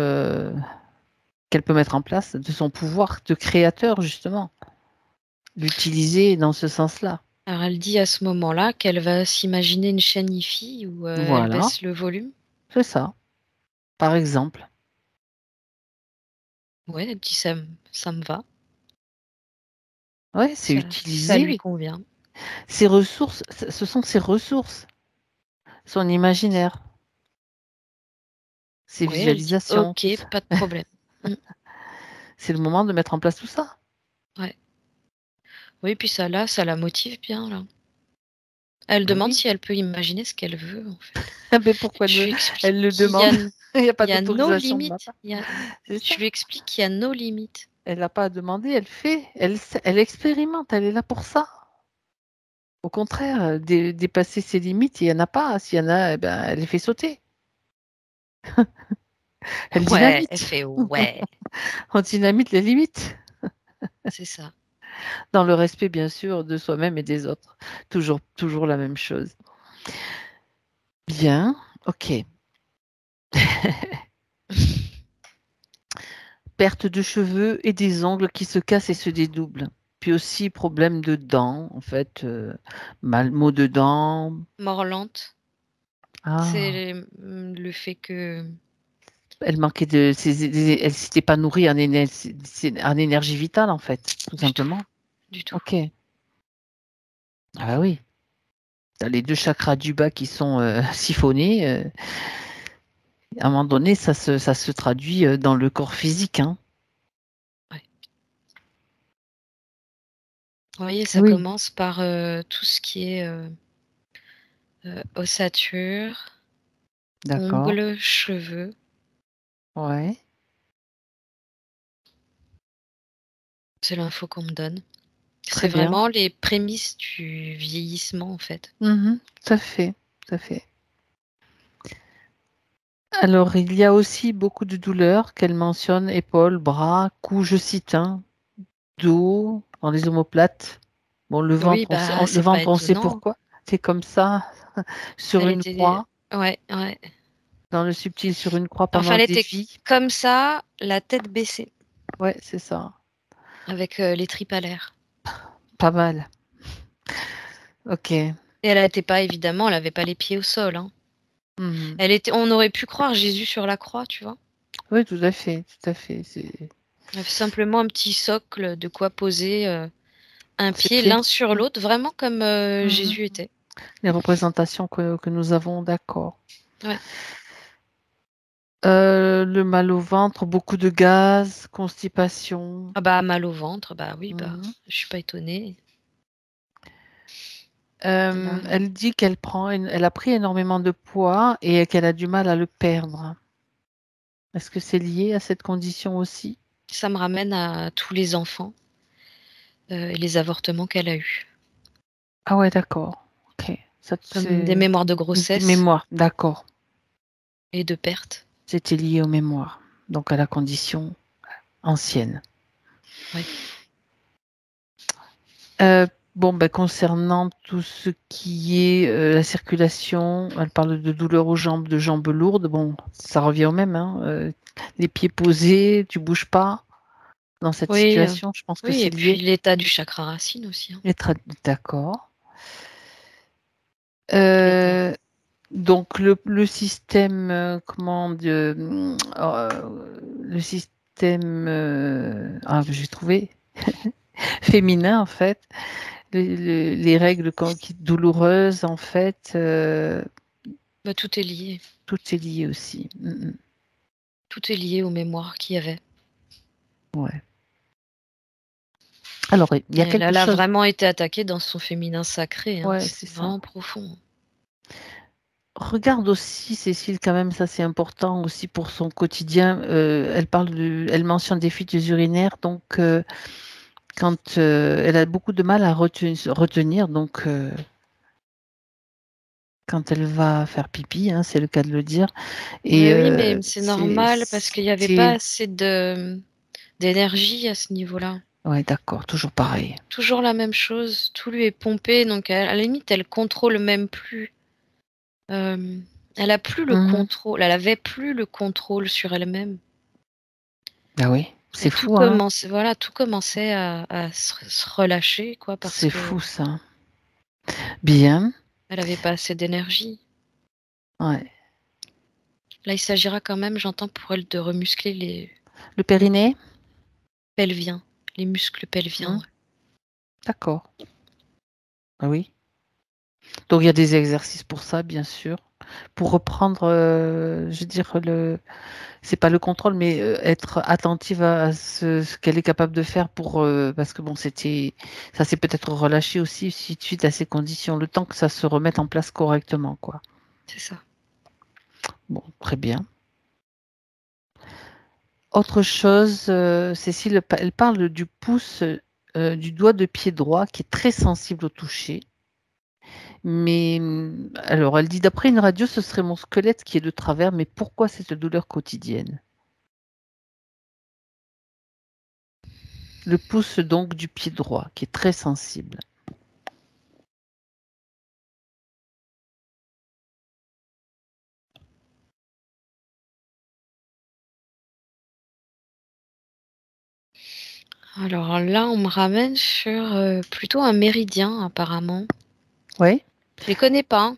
qu'elle peut mettre en place, de son pouvoir de créateur, justement. L'utiliser dans ce sens-là. Alors, elle dit à ce moment-là qu'elle va s'imaginer une chaîne hi-fi où elle Voilà, baisse le volume. c'est ça, par exemple. Ouais, elle dit ça me va. Ouais, c'est Ça lui utiliser convient. ses ressources, ce sont ses ressources, son imaginaire, ses Ouais, elle dit visualisations, OK, tout ça. pas de problème. C'est le moment de mettre en place tout ça. Oui, puis ça la motive bien là. Elle Ben demande oui. si elle peut imaginer ce qu'elle veut en fait. Mais pourquoi Je lui explique elle le qu'il y demande? a Il n'y a pas il y a nos d'autorisation de ma limites. part. C'est ça. Je lui explique qu'il y a nos limites. Elle n'a pas à demander, elle fait, elle expérimente, elle est là pour ça. Au contraire, dépasser ses limites, il n'y en a pas. S'il y en a, eh ben, elle les fait sauter. Elle Ouais, elle dynamite. fait ouais, On dynamite les limites. c'est ça. Dans le respect, bien sûr, de soi-même et des autres. Toujours la même chose. Bien, ok. Perte de cheveux et des ongles qui se cassent et se dédoublent. Puis aussi, problème de dents, en fait, maux de dents. Morlante, Ah, c'est le fait que elle manquait elle s'était pas nourrie en énergie vitale, en fait, tout simplement. du tout. Ok. Ah bah oui. T'as les 2 chakras du bas qui sont siphonnés. À un moment donné, ça se traduit dans le corps physique. Hein. Ouais. Vous voyez, ça Oui, commence par tout ce qui est ossature, d'accord. ongles, cheveux. Ouais, C'est l'info qu'on me donne. très C'est bien. vraiment les prémices du vieillissement en fait. Tout à fait, tout à fait. Alors, il y a aussi beaucoup de douleurs qu'elle mentionne, épaules, bras, cou, je cite, hein, dos, dans les omoplates. Bon, Oui, bah le c'est pas ventre, on sait étonnant. pourquoi. C'est comme ça, sur Elle une était croix, ouais, ouais. dans le subtil, sur une croix Enfin, pendant elle des était vies. comme ça, la tête baissée, Ouais, c'est ça. avec les tripes à l'air. Pas mal. Ok. Et elle n'était pas, évidemment, elle avait pas les pieds au sol. Hein. Mhm. On aurait pu croire Jésus sur la croix, tu vois. Oui, tout à fait, tout à fait. Elle avait simplement un petit socle de quoi poser un C'est pied fait. l'un sur l'autre, vraiment comme Mhm. Jésus était. Les représentations que nous avons, d'accord. Ouais. Le mal au ventre, beaucoup de gaz, constipation. Ah bah mal au ventre, bah oui, bah Mhm. je suis pas étonnée. Là, Elle dit elle a pris énormément de poids et qu'elle a du mal à le perdre. Est-ce que c'est lié à cette condition aussi? ça me ramène à tous les enfants et les avortements qu'elle a eus. Ah ouais, d'accord. Ok. Ça, Comme des c'est mémoires de une grossesse mémoire, d'accord. et de perte. C'était lié aux mémoires, donc à la condition ancienne. Oui. Bon, ben, concernant tout ce qui est la circulation, elle parle de douleurs aux jambes, de jambes lourdes. Bon, ça revient au même. Hein, les pieds posés, tu bouges pas dans cette Oui, situation. Je pense que oui, c'est et puis lié. l'état du chakra racine aussi. Hein. D'accord. L'état. Donc le système, comment le système, j'ai trouvé féminin en fait. Les règles douloureuses, en fait, Bah, tout est lié. tout est lié aussi. Tout est lié aux mémoires qu'il y avait. Ouais. Alors, il y a quelque Elle a chose. vraiment été attaquée dans son féminin sacré. Hein. Ouais, c'est C'était ça. vraiment profond. Regarde aussi, Cécile, quand même, ça c'est important aussi pour son quotidien. Elle mentionne des fuites urinaires, donc quand elle a beaucoup de mal à retenir, donc quand elle va faire pipi, hein, c'est le cas de le dire. Et Oui, mais c'est normal parce qu'il n'y avait pas assez d'énergie à ce niveau-là. Ouais, d'accord, toujours pareil. Toujours la même chose, tout lui est pompé, donc à la limite, elle contrôle même plus. Elle a plus le Mhm. contrôle, elle avait plus le contrôle sur elle-même. Ah oui, c'est Tout fou, hein. commençait, voilà, tout commençait à se relâcher, quoi, parce C'est que fou ça. Bien. elle avait pas assez d'énergie. Ouais. Là, il s'agira quand même, j'entends, pour elle de remuscler les Le périnée? pelviens, les muscles pelviens. Mmh. Ouais. D'accord. Ah oui. Donc il y a des exercices pour ça, bien sûr. Pour reprendre, je veux dire c'est pas le contrôle, mais, être attentive à ce qu'elle est capable de faire pour, parce que bon, ça s'est peut-être relâché aussi suite à ces conditions, le temps que ça se remette en place correctement, quoi. C'est ça. Bon, très bien. Autre chose, Cécile, elle parle du pouce, du doigt de pied droit qui est très sensible au toucher. Mais, alors elle dit: «D'après une radio, ce serait mon squelette qui est de travers, mais pourquoi cette douleur quotidienne?» Le pouce donc du pied droit qui est très sensible. Alors là, on me ramène sur plutôt un méridien, apparemment. Oui. Je les connais pas.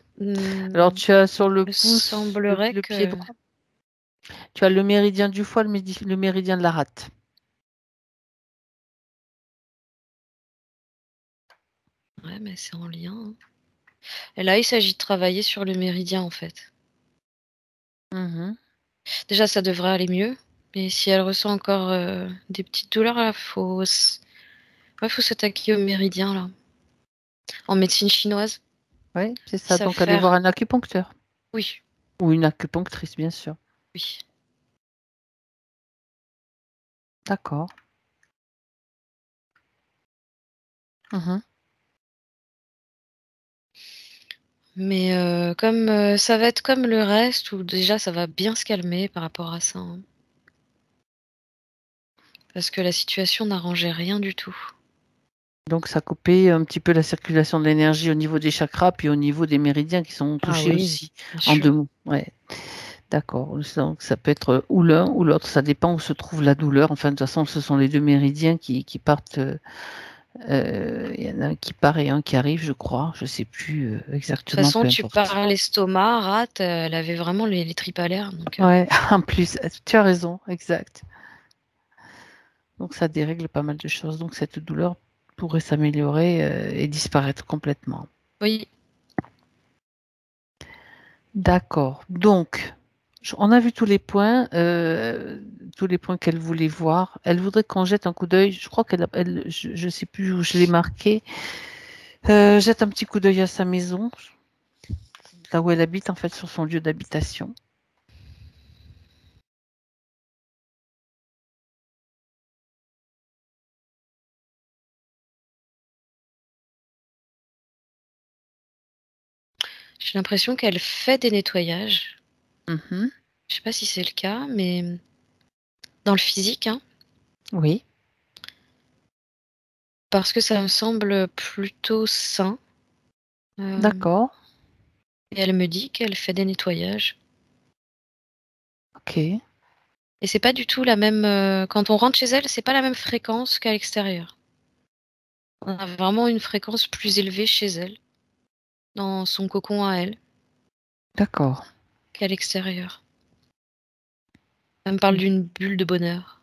Alors tu as sur le Il me pouce, semblerait le pied que. droit, tu as le méridien du foie, le méridien de la rate. Ouais, mais c'est en lien, hein. Et là, il s'agit de travailler sur le méridien, en fait. Mmh. Déjà, ça devrait aller mieux. Mais si elle ressent encore des petites douleurs, là, faut s'attaquer au méridien, là. En médecine chinoise, Ouais, c'est ils ça, savent donc aller voir faire. un acupuncteur Oui, ou une acupunctrice, bien sûr. oui. D'accord. Mmh. Mais comme ça va être comme le reste, où déjà ça va bien se calmer par rapport à ça, hein. Parce que la situation n'arrangeait rien du tout. Donc ça coupait un petit peu la circulation de l'énergie au niveau des chakras, puis au niveau des méridiens qui sont Ah touchés oui, aussi, bien en 2 sûr. mots. Ouais, d'accord. Donc ça peut être, ou l'un ou l'autre, ça dépend où se trouve la douleur. Enfin, de toute façon, ce sont les 2 méridiens qui partent, il y en a un qui part et un qui arrive, je crois. Je sais plus, De toute exactement, façon, peu tu importe. parles l'estomac, rate, elle avait vraiment les tripes à l'air, donc Ouais, en plus, tu as raison, exact. Donc ça dérègle pas mal de choses. Donc cette douleur pourrait s'améliorer, et disparaître complètement. oui. D'accord. Donc, on a vu tous les points qu'elle voulait voir. Elle voudrait qu'on jette un coup d'œil. Je crois je ne sais plus où je l'ai marqué. Jette un petit coup d'œil à sa maison, là où elle habite, en fait, sur son lieu d'habitation. J'ai l'impression qu'elle fait des nettoyages. Mhm. Je sais pas si c'est le cas, mais dans le physique, hein, Oui, parce que ça me semble plutôt sain. d'accord. Et elle me dit qu'elle fait des nettoyages. Ok, Et c'est pas du tout la même. Quand on rentre chez elle, c'est pas la même fréquence qu'à l'extérieur. On a vraiment une fréquence plus élevée chez elle, dans son cocon à elle, d'accord. qu'à l'extérieur. Elle me parle d'une bulle de bonheur.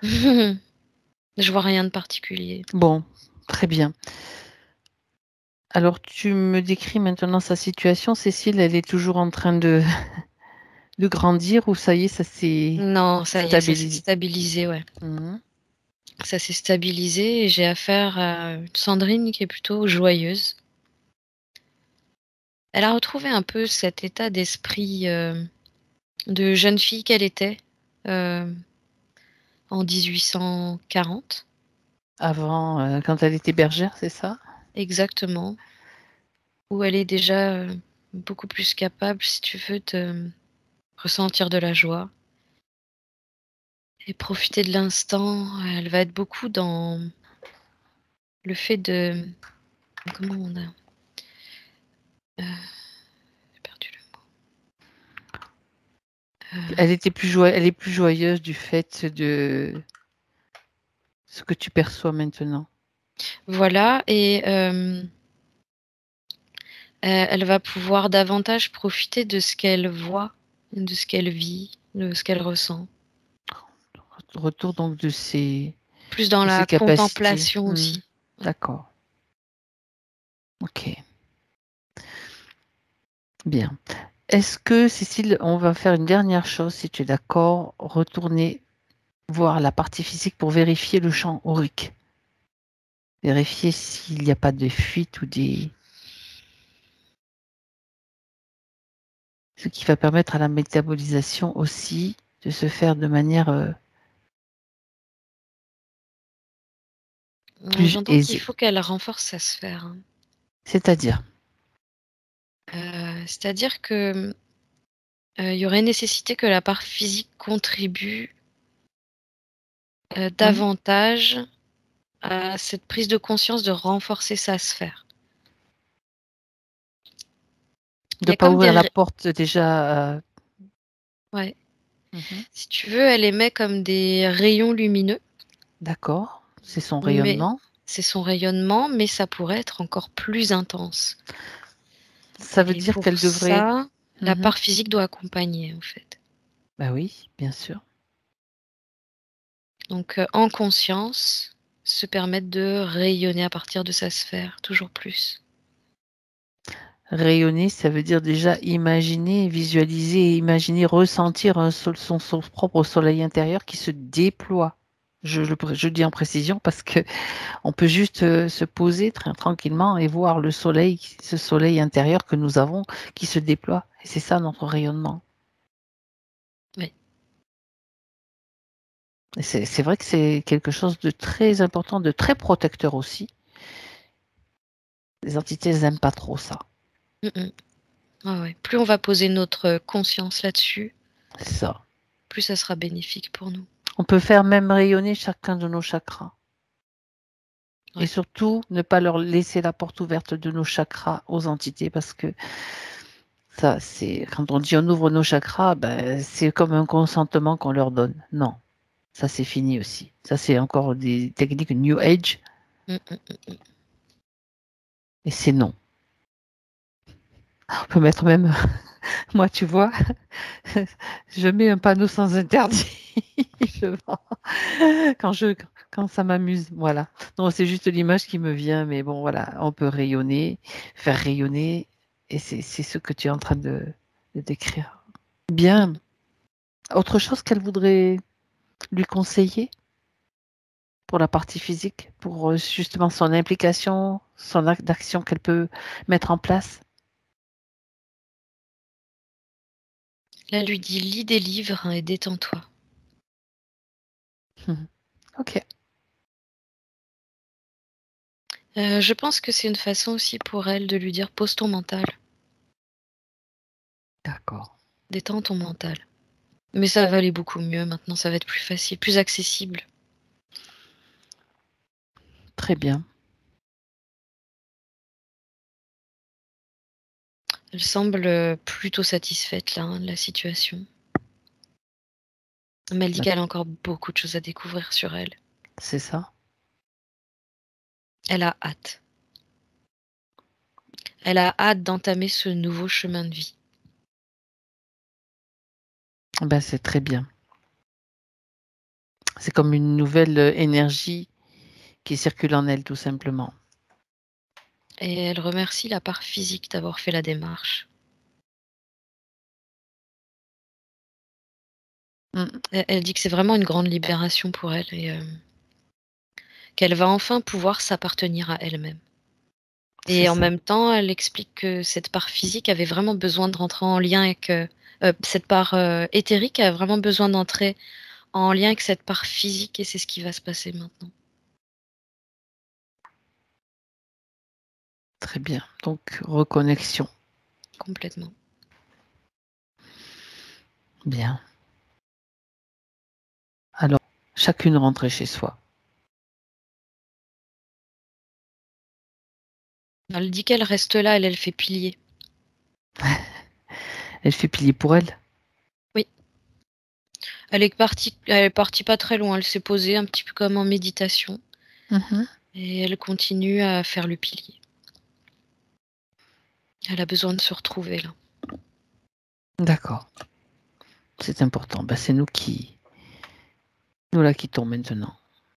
Je vois rien de particulier. Bon, très bien. Alors, tu me décris maintenant sa situation. Cécile, elle est toujours en train de grandir ou ça y est, ça s'est Non, ça y est, ça s'est stabilisé? stabilisé, ouais. Mhm. Ça s'est stabilisé et j'ai affaire à une Sandrine qui est plutôt joyeuse. Elle a retrouvé un peu cet état d'esprit de jeune fille qu'elle était euh, en 1840, Avant, quand elle était bergère, c'est ça? exactement, où elle est déjà beaucoup plus capable, si tu veux, de ressentir de la joie et profiter de l'instant. Elle va être beaucoup dans le fait de... Comment on a... j'ai perdu le mot. elle est plus joyeuse du fait de ce que tu perçois maintenant. Voilà, et elle va pouvoir davantage profiter de ce qu'elle voit, de ce qu'elle vit, de ce qu'elle ressent. Retour donc de ses Plus dans la capacités. contemplation aussi. Ouais. D'accord. Ok. Bien. Est-ce que, Cécile, on va faire une dernière chose, si tu es d'accord, retourner voir la partie physique pour vérifier le champ aurique. Vérifier s'il n'y a pas de fuite ou des... Ce qui va permettre à la métabolisation aussi de se faire de manière plus J'entends qu'il aisée. faut qu'elle renforce sa sphère. Hein. C'est-à-dire C'est-à-dire que il y aurait nécessité que la part physique contribue davantage à cette prise de conscience de renforcer sa sphère. de ne pas ouvrir la porte déjà. Ouais. Si tu veux, elle émet comme des rayons lumineux. D'accord, c'est son rayonnement. C'est son rayonnement, mais ça pourrait être encore plus intense. Ça veut dire qu'elle devrait... Ça, la part physique doit accompagner, en fait. Bah oui, bien sûr. Donc, en conscience, se permettre de rayonner à partir de sa sphère, toujours plus. Rayonner, ça veut dire déjà imaginer, visualiser, imaginer, ressentir son propre soleil intérieur qui se déploie. Je dis en précision parce que on peut juste se poser très tranquillement et voir le soleil, ce soleil intérieur que nous avons qui se déploie. Et c'est ça notre rayonnement. Oui. C'est vrai que c'est quelque chose de très important, de très protecteur aussi. Les entités n'aiment pas trop ça. Ah ouais. Plus on va poser notre conscience là-dessus, ça. Plus ça sera bénéfique pour nous. On peut faire même rayonner chacun de nos chakras. Ouais. Et surtout, ne pas leur laisser la porte ouverte de nos chakras aux entités parce que ça, c'est quand on dit on ouvre nos chakras, ben, c'est comme un consentement qu'on leur donne. Non, ça c'est fini aussi. Ça c'est encore des techniques New Age. Et c'est non. On peut mettre même, moi tu vois, je mets un panneau sans interdit quand ça m'amuse. Voilà. Non, c'est juste l'image qui me vient, mais bon voilà, on peut rayonner, faire rayonner, et c'est ce que tu es en train de décrire. Bien. Autre chose qu'elle voudrait lui conseiller pour la partie physique, pour justement son implication, son acte d'action qu'elle peut mettre en place? Là, lui dit lis des livres et détends-toi. Ok. Je pense que c'est une façon aussi pour elle de lui dire pose ton mental. D'accord. Détends ton mental. Mais ça va aller beaucoup mieux maintenant, ça va être plus facile, plus accessible. Très bien. Elle semble plutôt satisfaite là, de la situation. Mais elle dit qu'elle a encore beaucoup de choses à découvrir sur elle. C'est ça. Elle a hâte. Elle a hâte d'entamer ce nouveau chemin de vie. Ben, c'est très bien. C'est comme une nouvelle énergie qui circule en elle, tout simplement. Et elle remercie la part physique d'avoir fait la démarche. Elle dit que c'est vraiment une grande libération pour elle et qu'elle va enfin pouvoir s'appartenir à elle-même. Et en même temps, elle explique que cette part physique avait vraiment besoin de rentrer en lien avec... cette part éthérique a vraiment besoin d'entrer en lien avec cette part physique et c'est ce qui va se passer maintenant. Très bien. Donc, reconnexion. Complètement. Bien. Alors, chacune rentrer chez soi. Elle dit qu'elle reste là, elle fait pilier. Elle fait pilier pour elle? Oui. Elle est partie pas très loin. Elle s'est posée un petit peu comme en méditation. Et elle continue à faire le pilier. Elle a besoin de se retrouver là. D'accord. C'est important. C'est nous qui la quittons maintenant.